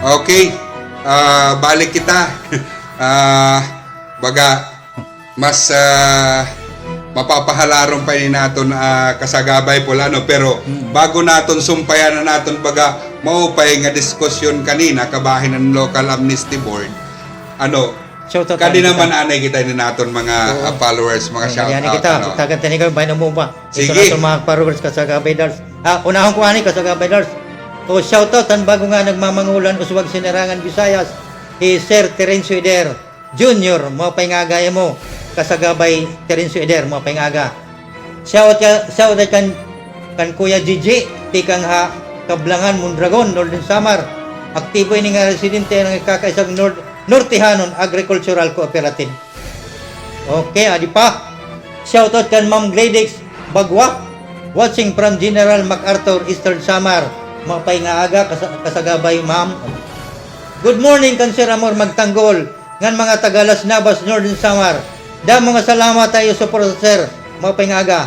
Okay. Balik kita. Baga mas mapapahalaron pa ni naton kasagabay po ano, pero bago naton sumpayan na naton baga maupay nga diskusyon kanina kabahin ng Local Amnesty Board. Ano, Shoutout kadi tayo naman anay kita ni naton mga followers, mga shout Yan out. kita, Ano. tagan tani kami bayan mo ba? Ito Sige. na itong mga followers kasagabay dars. Unahon ko ani kasagabay dars. O shoutout ang bago nga nagmamangulan uswag Sinerangan Visayas. Sir Terencio Eder Junior, mo paingagay mo kasagabay Terencio Eder, mo paingaga. Shoutout kan Kuya Gigi tikang ha Kablangan Mondragon Northern Samar. Aktibo ini nga residente ng kakaisang Nortehanon Agricultural Cooperative. Okay, adi pa. Shoutout kan Ma'am Gladys Bagwa, watching from General MacArthur, Eastern Samar. Mapay nga aga kasagabay ma'am. Good morning kan Sir Amor Magtanggol, ngan mga Tagalas Navas, Northern Samar. Da mga salamat tayo support sir. Mapay nga aga.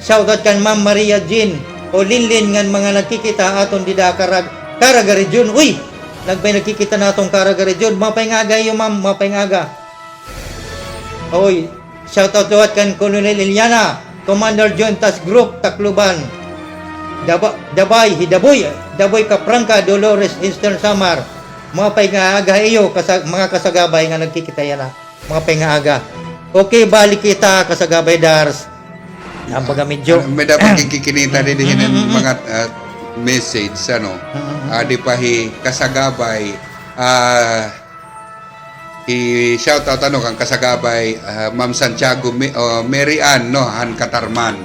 Shoutout kan Ma'am Maria Jean o Linlin ngan mga nagkikita aton dida Caraga Region. Uy, nagbay nagkikita natong Caraga Region. Mapay nga aga yo ma'am, mapay nga aga. Oy, shoutout tuwat kan Colonel Iliana, Commander Joint Task Group Tacloban. Daboy Kaprangka Dolores Eastern Samar. Mga paingaga iyo mga kasagabay nga nagkikita yan mga paingaga. Okay, balik kita kasagabay dars. Ang baga medyo May dapat kikinita din ng mga message ano. Di pa kasagabay i-shout out ano kang kasagabay Ma'am Santiago Mary Ann no Han Katarman.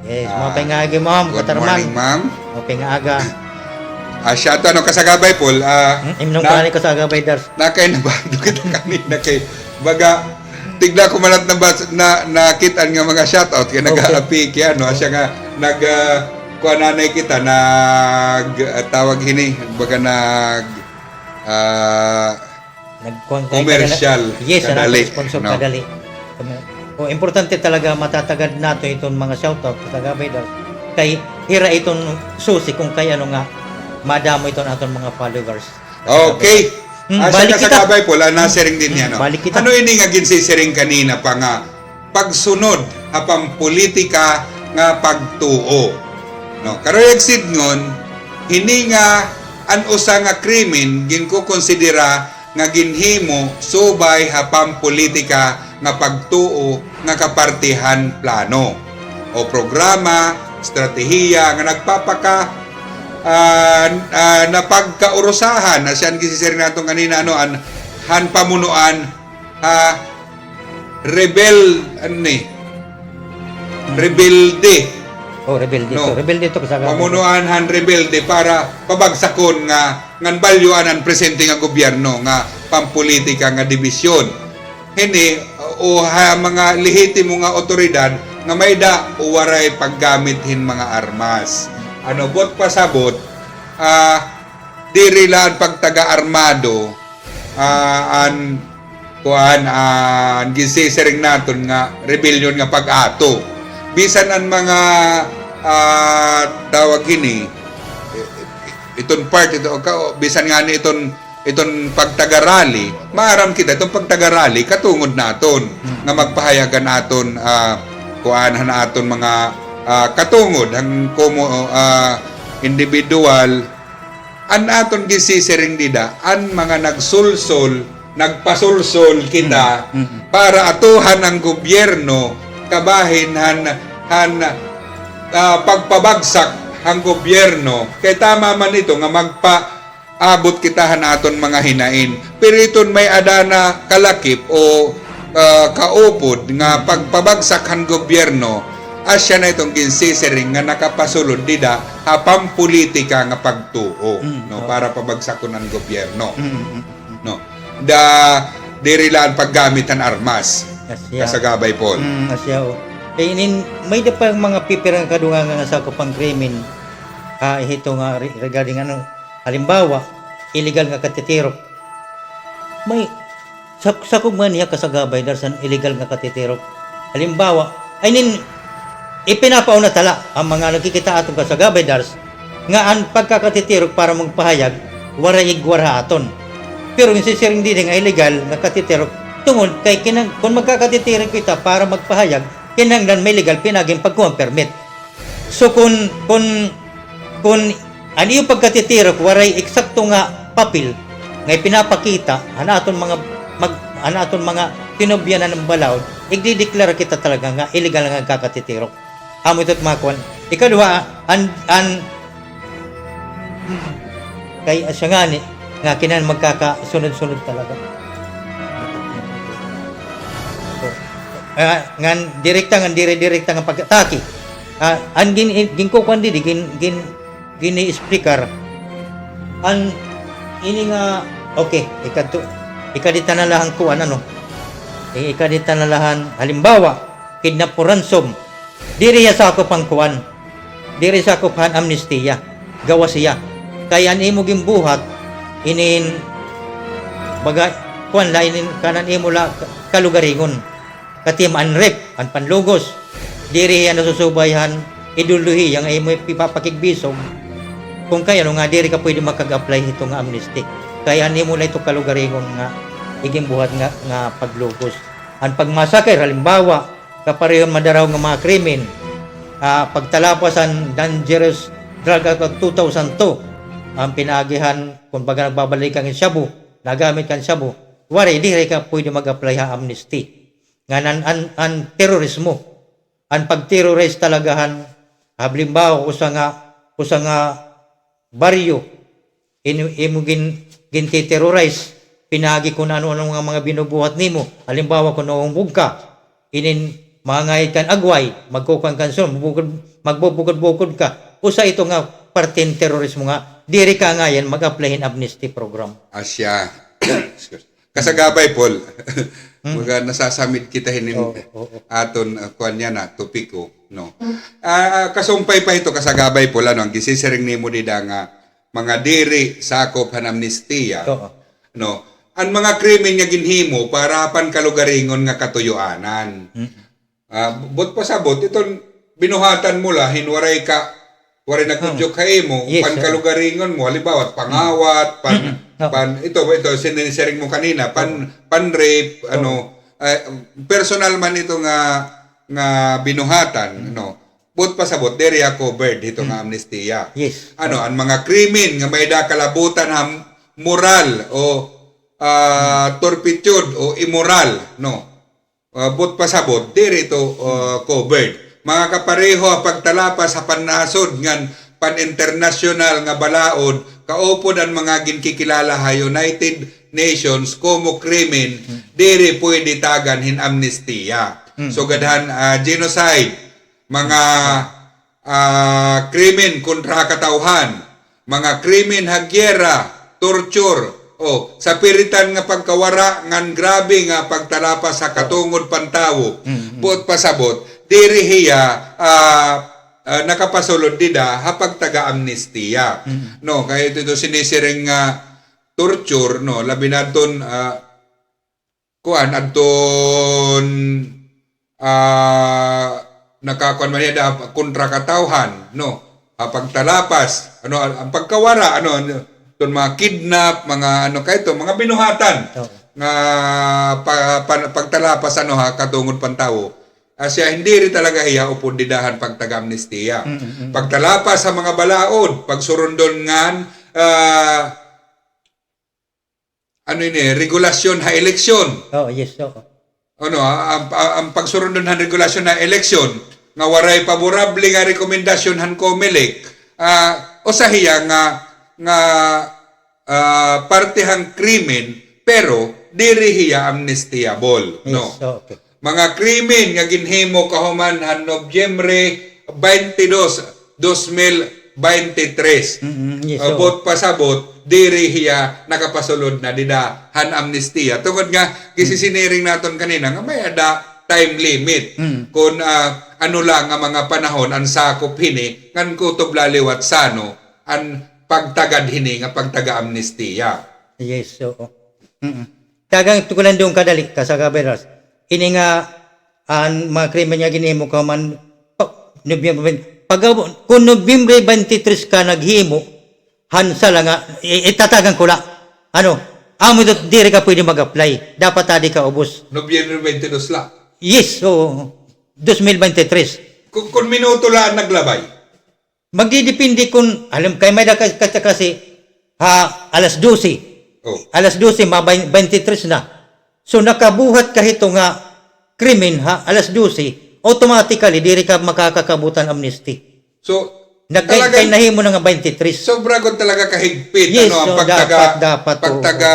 yes, mga paingaga ma'am, Good Katarman. morning, ma'am. Mga paingaga. Shout out ano kasagabay Paul. Imnong pa ni kasagabay dars. Nakay na ba kita kanina kay baga tigla ko malat na nakitaan nga mga shout out kay nag-aapi kay ano siya nga nag kuha nanay kita nag tawag hini baga commercial Yes, kadali, sponsor no? kadali. O importante talaga matatagad nato itong mga shoutout kasagabay daw. Kay hira itong susi kung kay ano nga madamo itong aton mga followers. Okay. Balik kita. Kasagabay po, nasiring din niya, no? Balik kita. Ano ini nga ginsisiring kanina pa nga pagsunod apang politika nga pagtuo. No, karon exit ngon ini nga an usa nga krimen ginkukonsidera nga ginhimo subay hapang politika nga pagtuo nga kapartihan plano o programa, estratehiya nga nagpapaka na pagkaurusahan na siyan gisisiring natin kanina ano han pamunuan rebelde Oh, rebelde No. to. Rebelde to kasagabay. pamunuan han rebelde para pabagsakon nga ngan balyuan ang presente nga gobyerno nga pampolitika nga dibisyon hini o mga lehitimo nga otoridad nga may da o waray paggamit hin mga armas ano bot pasabot diri lang pagtaga armado an kuan an gisisiring naton nga rebellion nga pag-ato bisan ang mga tawag ini iton part ito bisan nga ni iton pagtagarali maaram kita itong pagtagarali katungod naton nga magpahayagan naton kuan naton mga katungod ang individual an aton gisisiring dida an mga nagpasulsol kita para atuhan ang gobyerno kabahin pagpabagsak ang gobyerno kay tama man ito nga magpaabot kitahan aton mga hinain pero iton may adana kalakip o kaupod nga pagpabagsak ang gobyerno asya na itong ginsisiring nga nakapasulod dida hapang politika nga pagtuo no para pabagsakon ang gobyerno no dirilaan paggamit ng armas kasagabay po Asya o. Kaya may da pa mga pipirang kadungan nga sa kupang krimen. Ito nga regarding ano. Halimbawa, illegal nga katitirok. May sakog man niya kasagabay darsan illegal nga katitirok. Halimbawa, ipinapauna tala ang mga nakikita atong kasagabay dars nga ang pagkakatitirok para magpahayag waray igwara aton. Pero yung sisiring din nga illegal nga katitero tungod kay kinang kung magkakatitiro kita para magpahayag kinanglan may legal pinaging pagkuha permit. So kung ano yung pagkatitiro waray eksakto nga papel nga pinapakita anaton mga tinubyanan ng balaod igdideklara kita talaga nga illegal nga kakatitiro. Amo ito't mga kuwan. Ikaduha kay siya nga ni nga kinan magkakasunod-sunod talaga. So, ngan direkta nga pagkataki. An ginkukuan di gini speaker an ini nga okay ikadita na lahan kuan ano ikadita na lahan halimbawa kidnap o ransom diri sa ako pang kuan diri sa ako pan amnestiya gawa siya kaya imo gimbuhat inin baga kuan la inin kanan imo la kalugaringon katim anrep an panlugos diri yan nasusubayhan iduluhi yang imo ipapakigbisog kung kaya nga diri ka pwede makag-apply ito nga amnesty kaya nimo na ito kalugaringon nga igimbuhat nga paglugos ang pagmasakay halimbawa kaparehon madaraw nga mga krimen pagtalapasan dangerous drug act 2002 ang pinagihan kung baga nagbabalik kang shabu nagamit kang shabu wari diri ka pwede mag-apply ha amnesty nga an terorismo ang pag-terrorize talagahan halimbawa usa nga baryo imo gin-terrorize pinagi kung ano-ano nga mga binubuhat nimo halimbawa kung naumbog ka inin mangayad kan agway magkukan kanson magbubukod-bukod ka usa ito nga parting terorismo nga diri ka ngayon mag-applyin amnesty program Asya. Kasagabay, Paul. Mga nasasamid kita hinin aton kuan niya na topiko, no. Kasumpay pa ito kasagabay, Paul, ano ang gisisiring nimo dida nga mga diri sakop han amnestiya. No. Ang mga krimen nga ginhimo para pan kalugaringon nga katuyoanan. Bot pa sabot iton binuhatan mo la hinwaray ka waray nagkudyok ka imo pan kalugaringon mo halimbawa pangawat ito sinisering mo kanina pan rape personal man ito nga binuhatan no but pasabot dere covered ito nga amnestiya ang mga krimen nga may dakalabutan ha moral o turpitude o immoral no but pasabot dere ito covered mga kapareho pagtalapas sa pannasod ngan pan-international nga balaod kaupod ang mga ginkikilala ha United Nations como krimen diri pwede tagan hin amnestiya. So gadhan genocide, mga krimen kontra katawhan, mga krimen hagyera, torture, sa piritan nga pagkawara ngan grabe nga pagtalapas sa katungod pantawo. Buot pasabot diri hiya nakapasulod dida hapag taga-amnestiya. No, kaya ito sinisiring torture, no, labi naton kuan adton nakakuan man da kontra katawhan, no, hapag talapas, ang pagkawara, ton mga kidnap, mga kayto, mga binuhatan nga pagtalapas katungod pantawo. Asya hindi rin talaga hiya upod didahan pag taga-amnestiya. Pagtalapas sa mga balaod, pagsurundon ngan regulasyon ha eleksyon. Ang pagsurundon han regulasyon ha eleksyon nga waray favorable nga rekomendasyon han COMELEC o sa hiya nga parte hang krimen pero diri hiya amnestiable, no. Mga krimen nga ginhimo kahuman han Nobyembre 22, 2023. Bot pasabot diri hiya nakapasulod na dida han amnestiya. Tungod nga gisisiniring naton kanina nga may ada time limit. Kung ano lang nga mga panahon ang sakop hini ngan kutob laliwat sano ang pagtagad hini nga pagtaga amnestiya. Yes, oo. Tagang tukulan doon kadali kasagaberas. Ini nga ang mga krimen nga ginhimo ka man kung Nobyembre 23 ka naghimo hansa lang nga, itatagan ko lang. Ano, amo dito, diri ka pwede mag-apply. Dapat tadi ka ubos. Nobyembre 22 la. Yes, so, 2023. Kung minuto lang naglabay. Magdidepende kung, alam, kay may kasi, alas 12. Oh. Alas 12, 23 na. So, nakabuhat ka ito nga, krimen, alas 12, automatically, diri ka makakakabutan amnesty. So, Kay nahimo na nga 23. sobra ko talaga kahigpit. Yes, ang so dapat pagtaga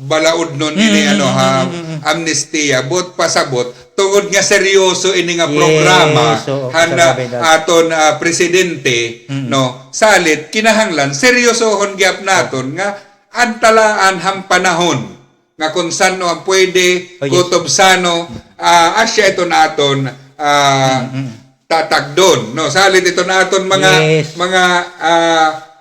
balaod nun ini amnestia, bot pasabot, tungod nga seryoso ini nga programa, Yes, so, hana sabi na. aton presidente, no, salit, kinahanglan, seryosohon gyap naton nga, antalaan hang panahon, nga kung sano ang pwede, Oh, yes. kutob sano, asya ito naton, tatagdon, no, salit ito naton mga Yes. mga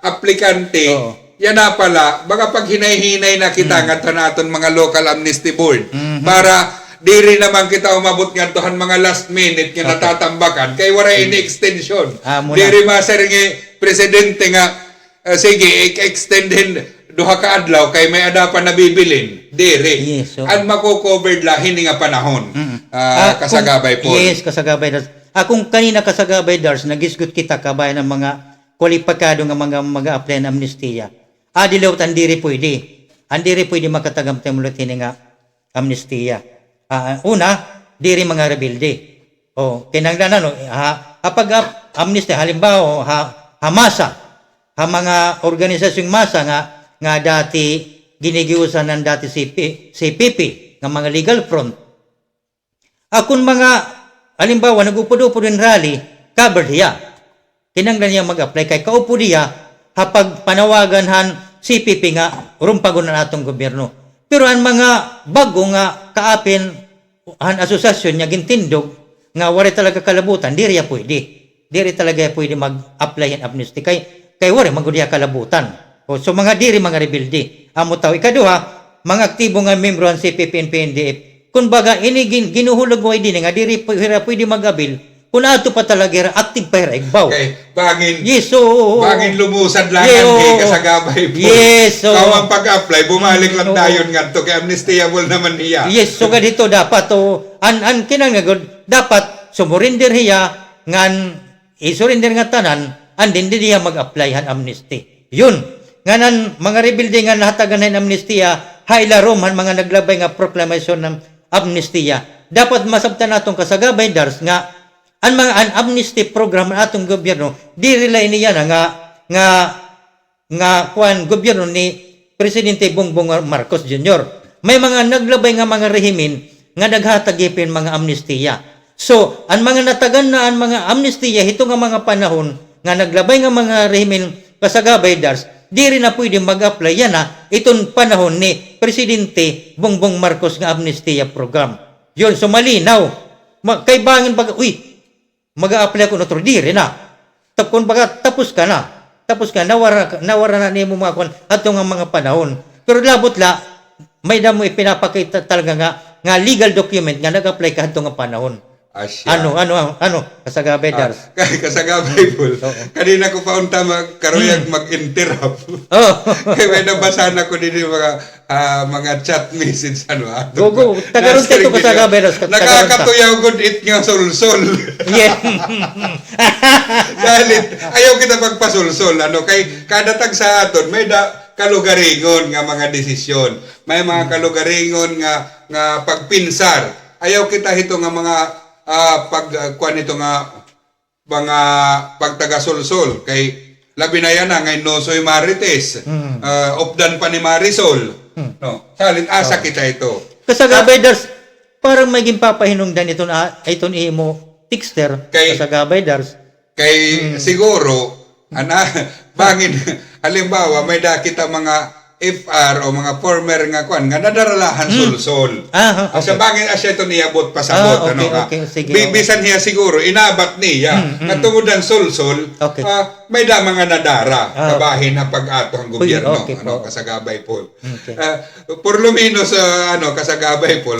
aplikante. Oo. Yan na pala, baka pag hinay-hinay na kita nga naton mga local amnesty board para diri naman kita umabot nga tohan mga last minute nga natatambakan kay wala ini extension. Muna. Diri maser nga presidente nga sige extendin duha ka adlaw kay may ada pa nabibilin. Diri. Yes, so- Ang mako-covered lahin nga panahon. Kasagabay po. Yes, kasagabay Dars. Kung kanina kasagabay Dars, nagisgot kita kabayan ng mga kwalipikado nga mga apply ng amnestiya. Dilawt andiri pwede. Andiri pwede makatagamtay mulat nga amnestiya. Una, diri mga rebelde. Kinanglan kapag amnestiya, halimbawa, masa, mga organisasyong masa nga dati ginigiusan ng dati CPP, ng mga legal front. Kung mga halimbawa, nag-upod-upod ng rally, covered niya. Kinanglan niya mag-apply kay kaupo niya, hapag panawagan han CPP nga, rumpagon na natong gobyerno. Pero ang mga bago nga kaapin, han asosasyon niya gintindog, nga wari talaga kalabutan, diri ya pwede. Diri talaga pwede mag-apply ang amnesty. Kay wari, magudya kalabutan. So mga diri, mga rebelde. Amo tao, ikaduha, mga aktibo nga membro ang CPP and PNDF, kung baga, ini ginuhulog mo din nga, diri pwede mag-abil, kung ato pa talaga, active pa igbaw. Okay, bangin. Yes, so... Bangin lumusad lang Yeah, ang oo. kasagabay po. Yes, so... Kung ang pag-apply, bumalik lang Oo. tayo nga to. Kaya amnestiable naman niya. Yes, so ganito dapat, an kinangagod, dapat sumurinder hiya, ngan, isurinder nga tanan, and hindi niya mag-apply han amnesty. Yun. Nganan, mga rebelde nga nahatagan ng amnestiya, hailarom han mga naglabay nga proklamation ng amnestiya. Dapat masabtan natong kasagabay Dars nga ang mga amnesty program ng atong gobyerno di relay niya nga kuan gobyerno ni Presidente Bongbong Marcos Jr. May mga naglabay nga mga rehimen nga naghatagipin mga amnestiya. So, ang mga natagan na ang mga amnestiya hito nga mga panahon nga naglabay nga mga rehimen kasagabay Dars, di rin na pwede mag-apply yan itong panahon ni Presidente Bongbong Marcos nga amnestiya program. Yun, so malinaw. Kay bangin baga, mag-a-apply ako na ito, di rin na. Kung baga, tapos ka na, nawara na niyo mga kwan, ato nga mga panahon. Pero labot la, may damo ipinapakita talaga nga legal document nga nag-apply ka ato nga panahon. Asya. Ano, kasagabay Dars. Kasagabay po. Kanina ko pa unta karuyag mag-interrupt. Kaya may nabasahan ako din yung mga chat message. Go. Tagaroon tayo kasagabay Dars. Nakakatuyaw good it nga sol-sol. Yeah. Dalit, ayaw kita pagpasolsol. Kay kada tag sa aton, may kalugaringon nga mga desisyon. May mga kalugaringon nga pagpinsar. Ayaw kita hito nga mga pagkuan ito nga mga pagtaga-solsol kay labi na yan ngay Nosoy Marites opdan pa ni Marisol no salin asa kita ito Kasagabay Dars parang may gimpapahinungdan iton imo Tixter kasagabay Dars kay siguro bangin halimbawa may dakita mga FR o mga former nga kuan nga nadaralahan solsol. Okay. Sa bangin asya ito niyabot pasabot okay, sige. Bisan niya siguro inabat niya nga tungod ang solsol may da mga nadara kabahin na pag-ato ang gobyerno kasagabay po. Por lo menos kasagabay po.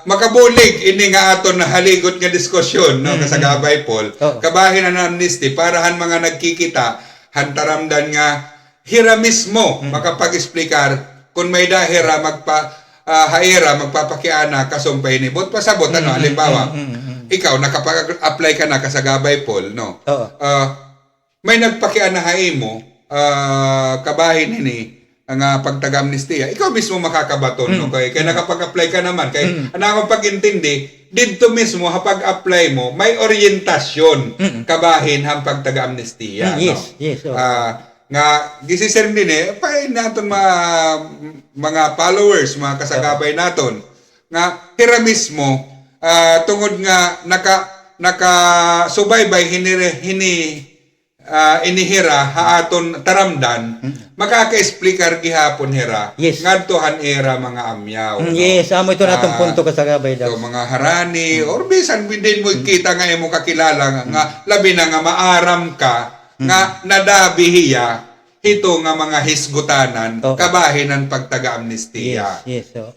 Makabulig ini nga aton na haligot nga diskusyon kasagabay Paul kabahin na amnesty parahan mga nagkikita hantaramdan nga hira mismo makapag-explikar kung may dahira haira magpapakiana kasumpay ni bot pasabot ano halimbawa ikaw nakapag-apply ka na kasagabay Paul no Oo. may nagpakiana mo kabahin ni ang pagtaga-amnestia, ikaw mismo makakabaton no kaya nakapag-apply ka naman kay ana pag-intindi dito mismo hapag-apply mo may orientasyon kabahin ang pagtaga-amnestia Yes, no? yes. Nga gisisir din pa naton mga followers mga kasagabay naton nga hira mismo tungod nga naka subaybay inihira haaton taramdan makaka-explicar gihapon hira Yes. ngadtohan era mga amyaw no? Yes, amo ito natong punto kasagabay daw. So, mga harani or bisan din mo kita nga imo kakilala nga labi na nga maaram ka nga nadabihiya ito nga mga hisgutanan Oo. kabahin ang pagtaga-amnestia. Yes. So,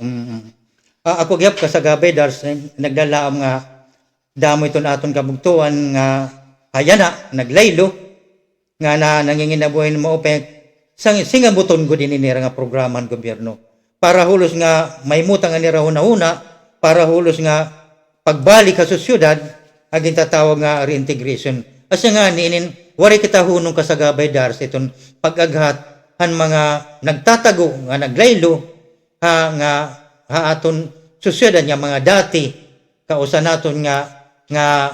ako gyap kasagabay dars nagdalaam nga damo ito na aton kabugtuan nga ayan na naglaylo nga na nanginginabuhin mo opek singa buton ko din inira nga programan gobyerno para hulos nga may mutang nga nira una para hulos nga pagbalik sa syudad aging tatawag nga reintegration asya nga niinin wari kita hunong kasagabay dars iton pag-aghat han mga nagtatago nga naglaylo nga aton syudad nga mga dati kausa naton nga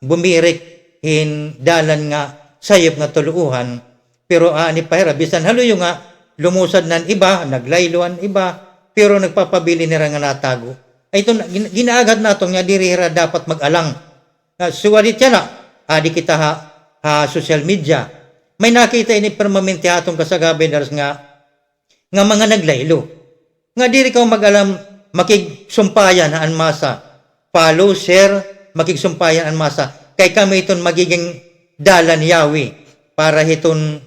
bumirik dalan nga sayop nga tuluuhan pero ani pahira bisan haluyo nga lumusad nan iba naglayloan iba pero nagpapabili nira nga natago ay ito ginaagad naton nga dirira dapat mag-alang suwalit yan adi kita social media may nakita ini permanente atong kasagabay dars nga mga naglaylo nga diri ka mag-alam makigsumpayan an masa follow share makigsumpayan an masa kay kami iton magiging dalan yawi para hiton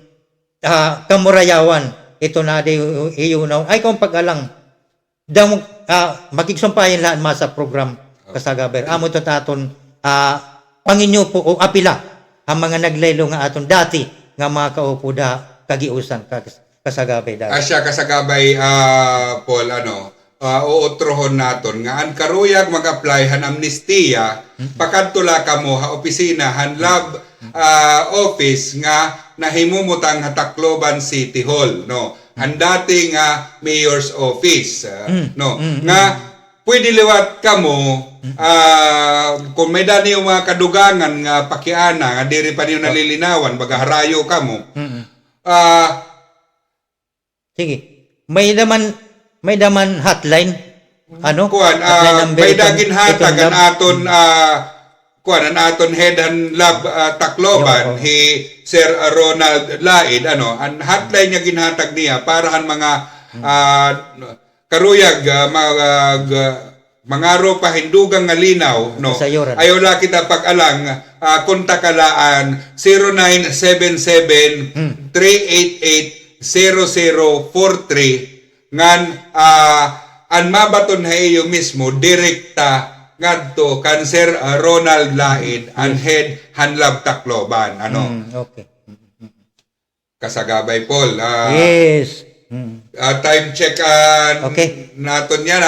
kamurayawan ito na di iyunaw ay kung pag-alang daw makigsumpayan laan masa program kasagaber amo ito taton panginyo po o apila ang mga naglaylo nga aton dati nga mga kaupo da kagiusan kasagabay dati Asya kasagabay Paul uutrohon naton nga an karuyag mag-apply han amnestia pakadtula kamo ha opisina han lab office nga nahimumutang ha Tacloban City Hall no ang dating mayor's office nga pwede liwat kamo kung may dani yung mga kadugangan nga pakiana nga diri pa niyo nalilinawan bagaharayo kamo sige may daman hotline kuan may dagin hatag an aton kuan an aton head and lab Tacloban hi Sir Ronald Laid an hotline niya ginhatag niya para han mga karuyag mangaro pa hindugang nga linaw no Sayuran. ayo la kita pag-alang kontakaan 0977 388 0043 ngan an mabaton ha iyo mismo direkta ngadto kan Sir Ronald Laid an head hanlab Tacloban okay kasagabay Paul yes time check Okay. naton yan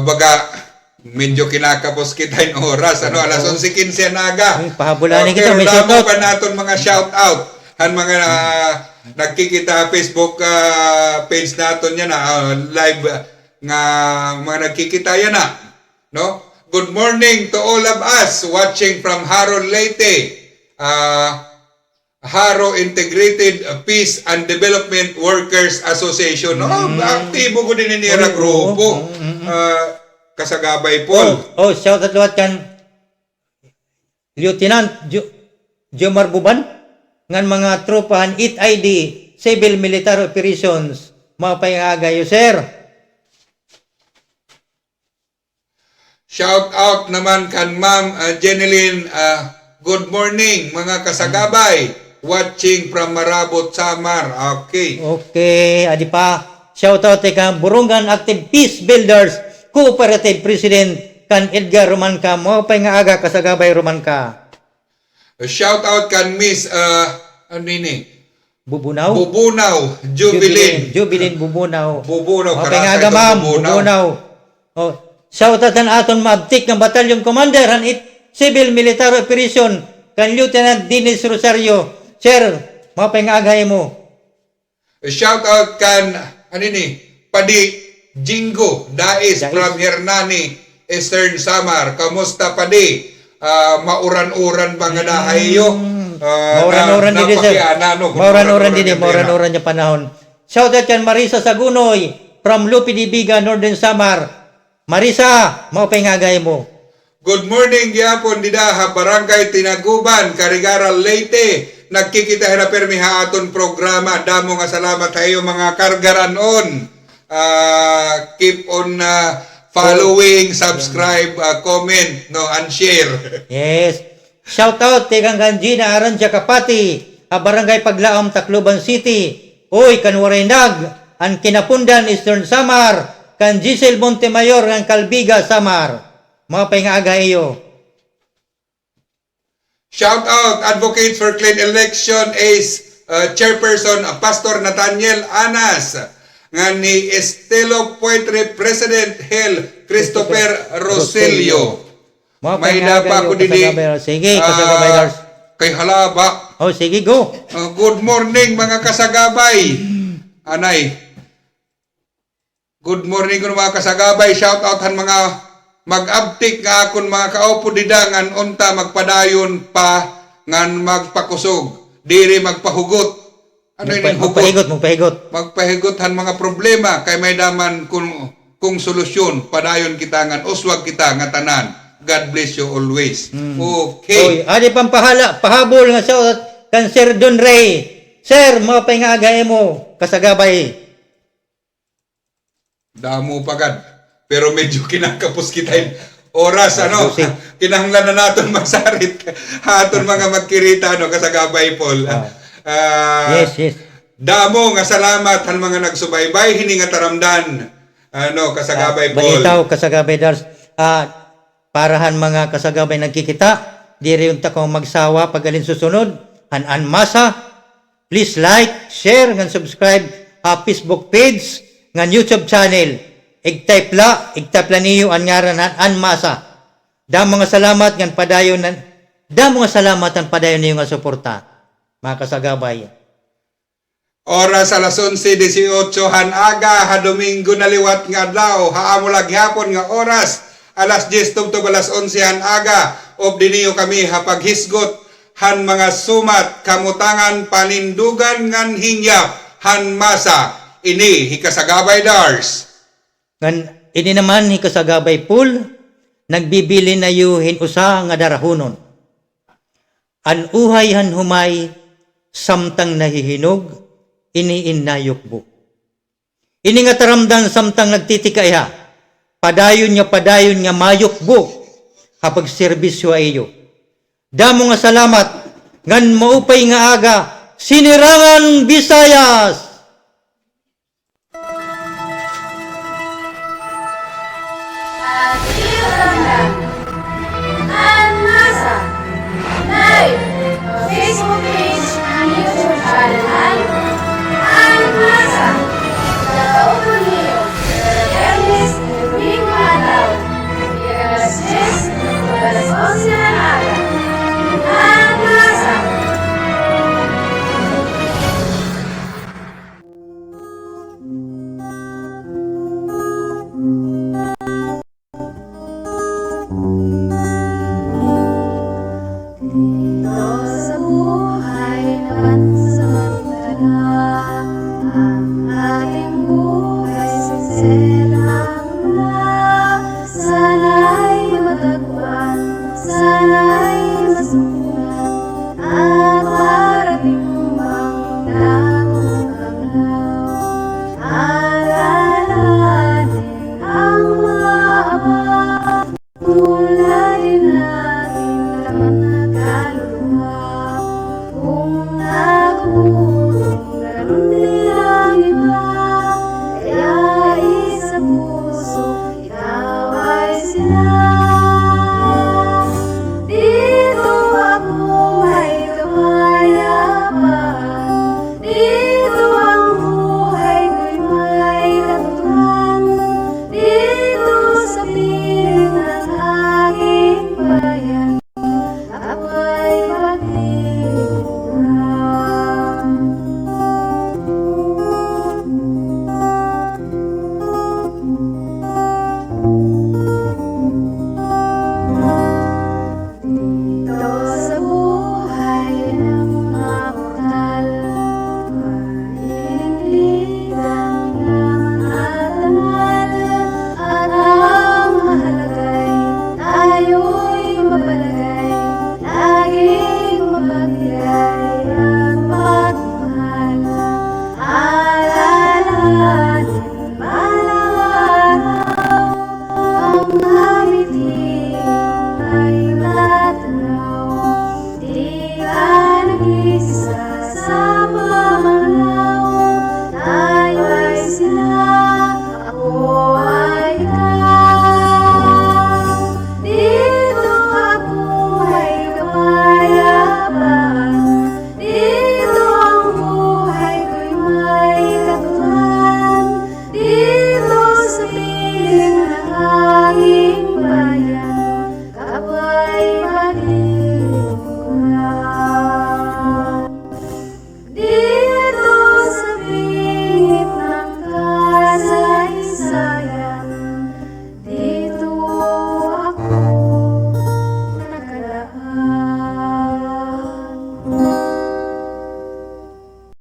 baga medyo kinakapos kita yung oras alas 11:15 na aga pahabulani kita pero may damo shoutout pa naton mga shout out han mga nagkikita Facebook page naton yan live nga mga nagkikita yan no good morning to all of us watching from Haro Leyte Haro Integrated Peace and Development Workers Association aktibo ko din nila grupo kasagabay Paul shout out luwat kan Lieutenant Jomar Buban ngan mga tropahan IT-ID Civil Military Operations mga pangagayo sir shout out naman kan Ma'am Jeneline good morning mga kasagabay watching from Marabot, Samar. Okay, adi pa shout out kay Burungan Active Peace Builders Cooperative President kan Edgar Romanca mo pa nga aga kasagabay Romanca shout out kan Miss Ano ini? Bubunaw. Bubunaw, Jubilin. Jubilin Bubunaw. Bubunaw, Okay karasa nga ito, ma'am, Bubunaw. Bubunaw. Oh, shout out ang aton maabtik ng batalyon commander han civil military operation kan Lieutenant Dennis Rosario. Sir, mapangagay mo. Shout out kan, ano ni? Padi Jingo Dais Dais. from Hernani, Eastern Samar. Kamusta padi? Mauran-uran ba nga dahayo? Mauran-uran din sir. Mauran-uran din, mauran-uran mauran-uran yung panahon. Shout out yan Marisa Sagunoy from Lupi Dibiga, Northern Samar. Marisa, mapangagay mo. Good morning, gyapon didaha Barangay Tinaguban, Carigaral, Leyte. Nagkikita na permiha aton programa. Damo nga salamat tayo mga kargaranon. Keep on following, subscribe, comment, no, and share. Yes. Shout out kay Gina Aranja Kapati, Barangay Paglaom, Tacloban City. Uy, kanwarinag, ang Kinapundan, Eastern Samar, kan Giselle Montemayor, ang Calbiga, Samar. Mga paingaga iyo. Shout out, Advocate for Clean Election is Chairperson Pastor Nathaniel Anas, nga ni Estelo Poetry President Hel Christopher Roselio. Mga May paingaga dapa iyo, ko didi. kasagabay. Sige, kasagabay. Lars. Kay halaba. Oh, sige, go. Good morning mga kasagabay. Anay. Good morning ko mga kasagabay. Shout out han mga mag-abtik nga akon mga kaupo didangan unta magpadayon pa ngan magpakusog. Diri magpahugot. Ano ini hugot? Magpahigot han mga problema kay may daman kung solusyon padayon kita ngan uswag kita nga tanan. God bless you always. Okay. Oy, adi pang pahabol nga sa kan Sir Don Ray. Sir, mga paingagay mo, kasagabay. Damo pagad. Pero medyo kinakapos kita yung oras, ano? Kinahanglan na natin magsarit. Haton mga magkirita, ano, kasagabay, Paul. Yes. Damo nga salamat han mga nagsubaybay, hini nga taramdan. Ano, kasagabay, Paul. Balitaw, kasagabay, Dars. Parahan mga kasagabay nagkikita, di rin ta kong magsawa pag alin susunod. Hanan masa, please like, share, and subscribe Facebook page, ng YouTube channel. Igtype la niyo ang ngaran hanan masa. Damo nga salamat ng padayon niyo nga suporta. Mga kasagabay. Oras alas 11:18 han aga, ha Domingo na liwat nga adlaw, haamo laghapon nga oras. Alas 10 tubtob alas 11 han aga, of diniyo kami hapaghisgot han mga sumat, kamutangan, panindugan ngan hingyap, han masa, ini hikasagabay Dars. Ini naman hikasagabay pool, nagbibili na yuhin usa nga darahonon. An uhay han humay, samtang nahihinog, iniinayokbo. Ini nga taramdan samtang nagtitikaya, padayon nga mayokbo kapag serbisyo ayo. Damo nga salamat ngan maupay nga aga Sinirangan Visayas. Masa Live Facebook page and YouTube channel and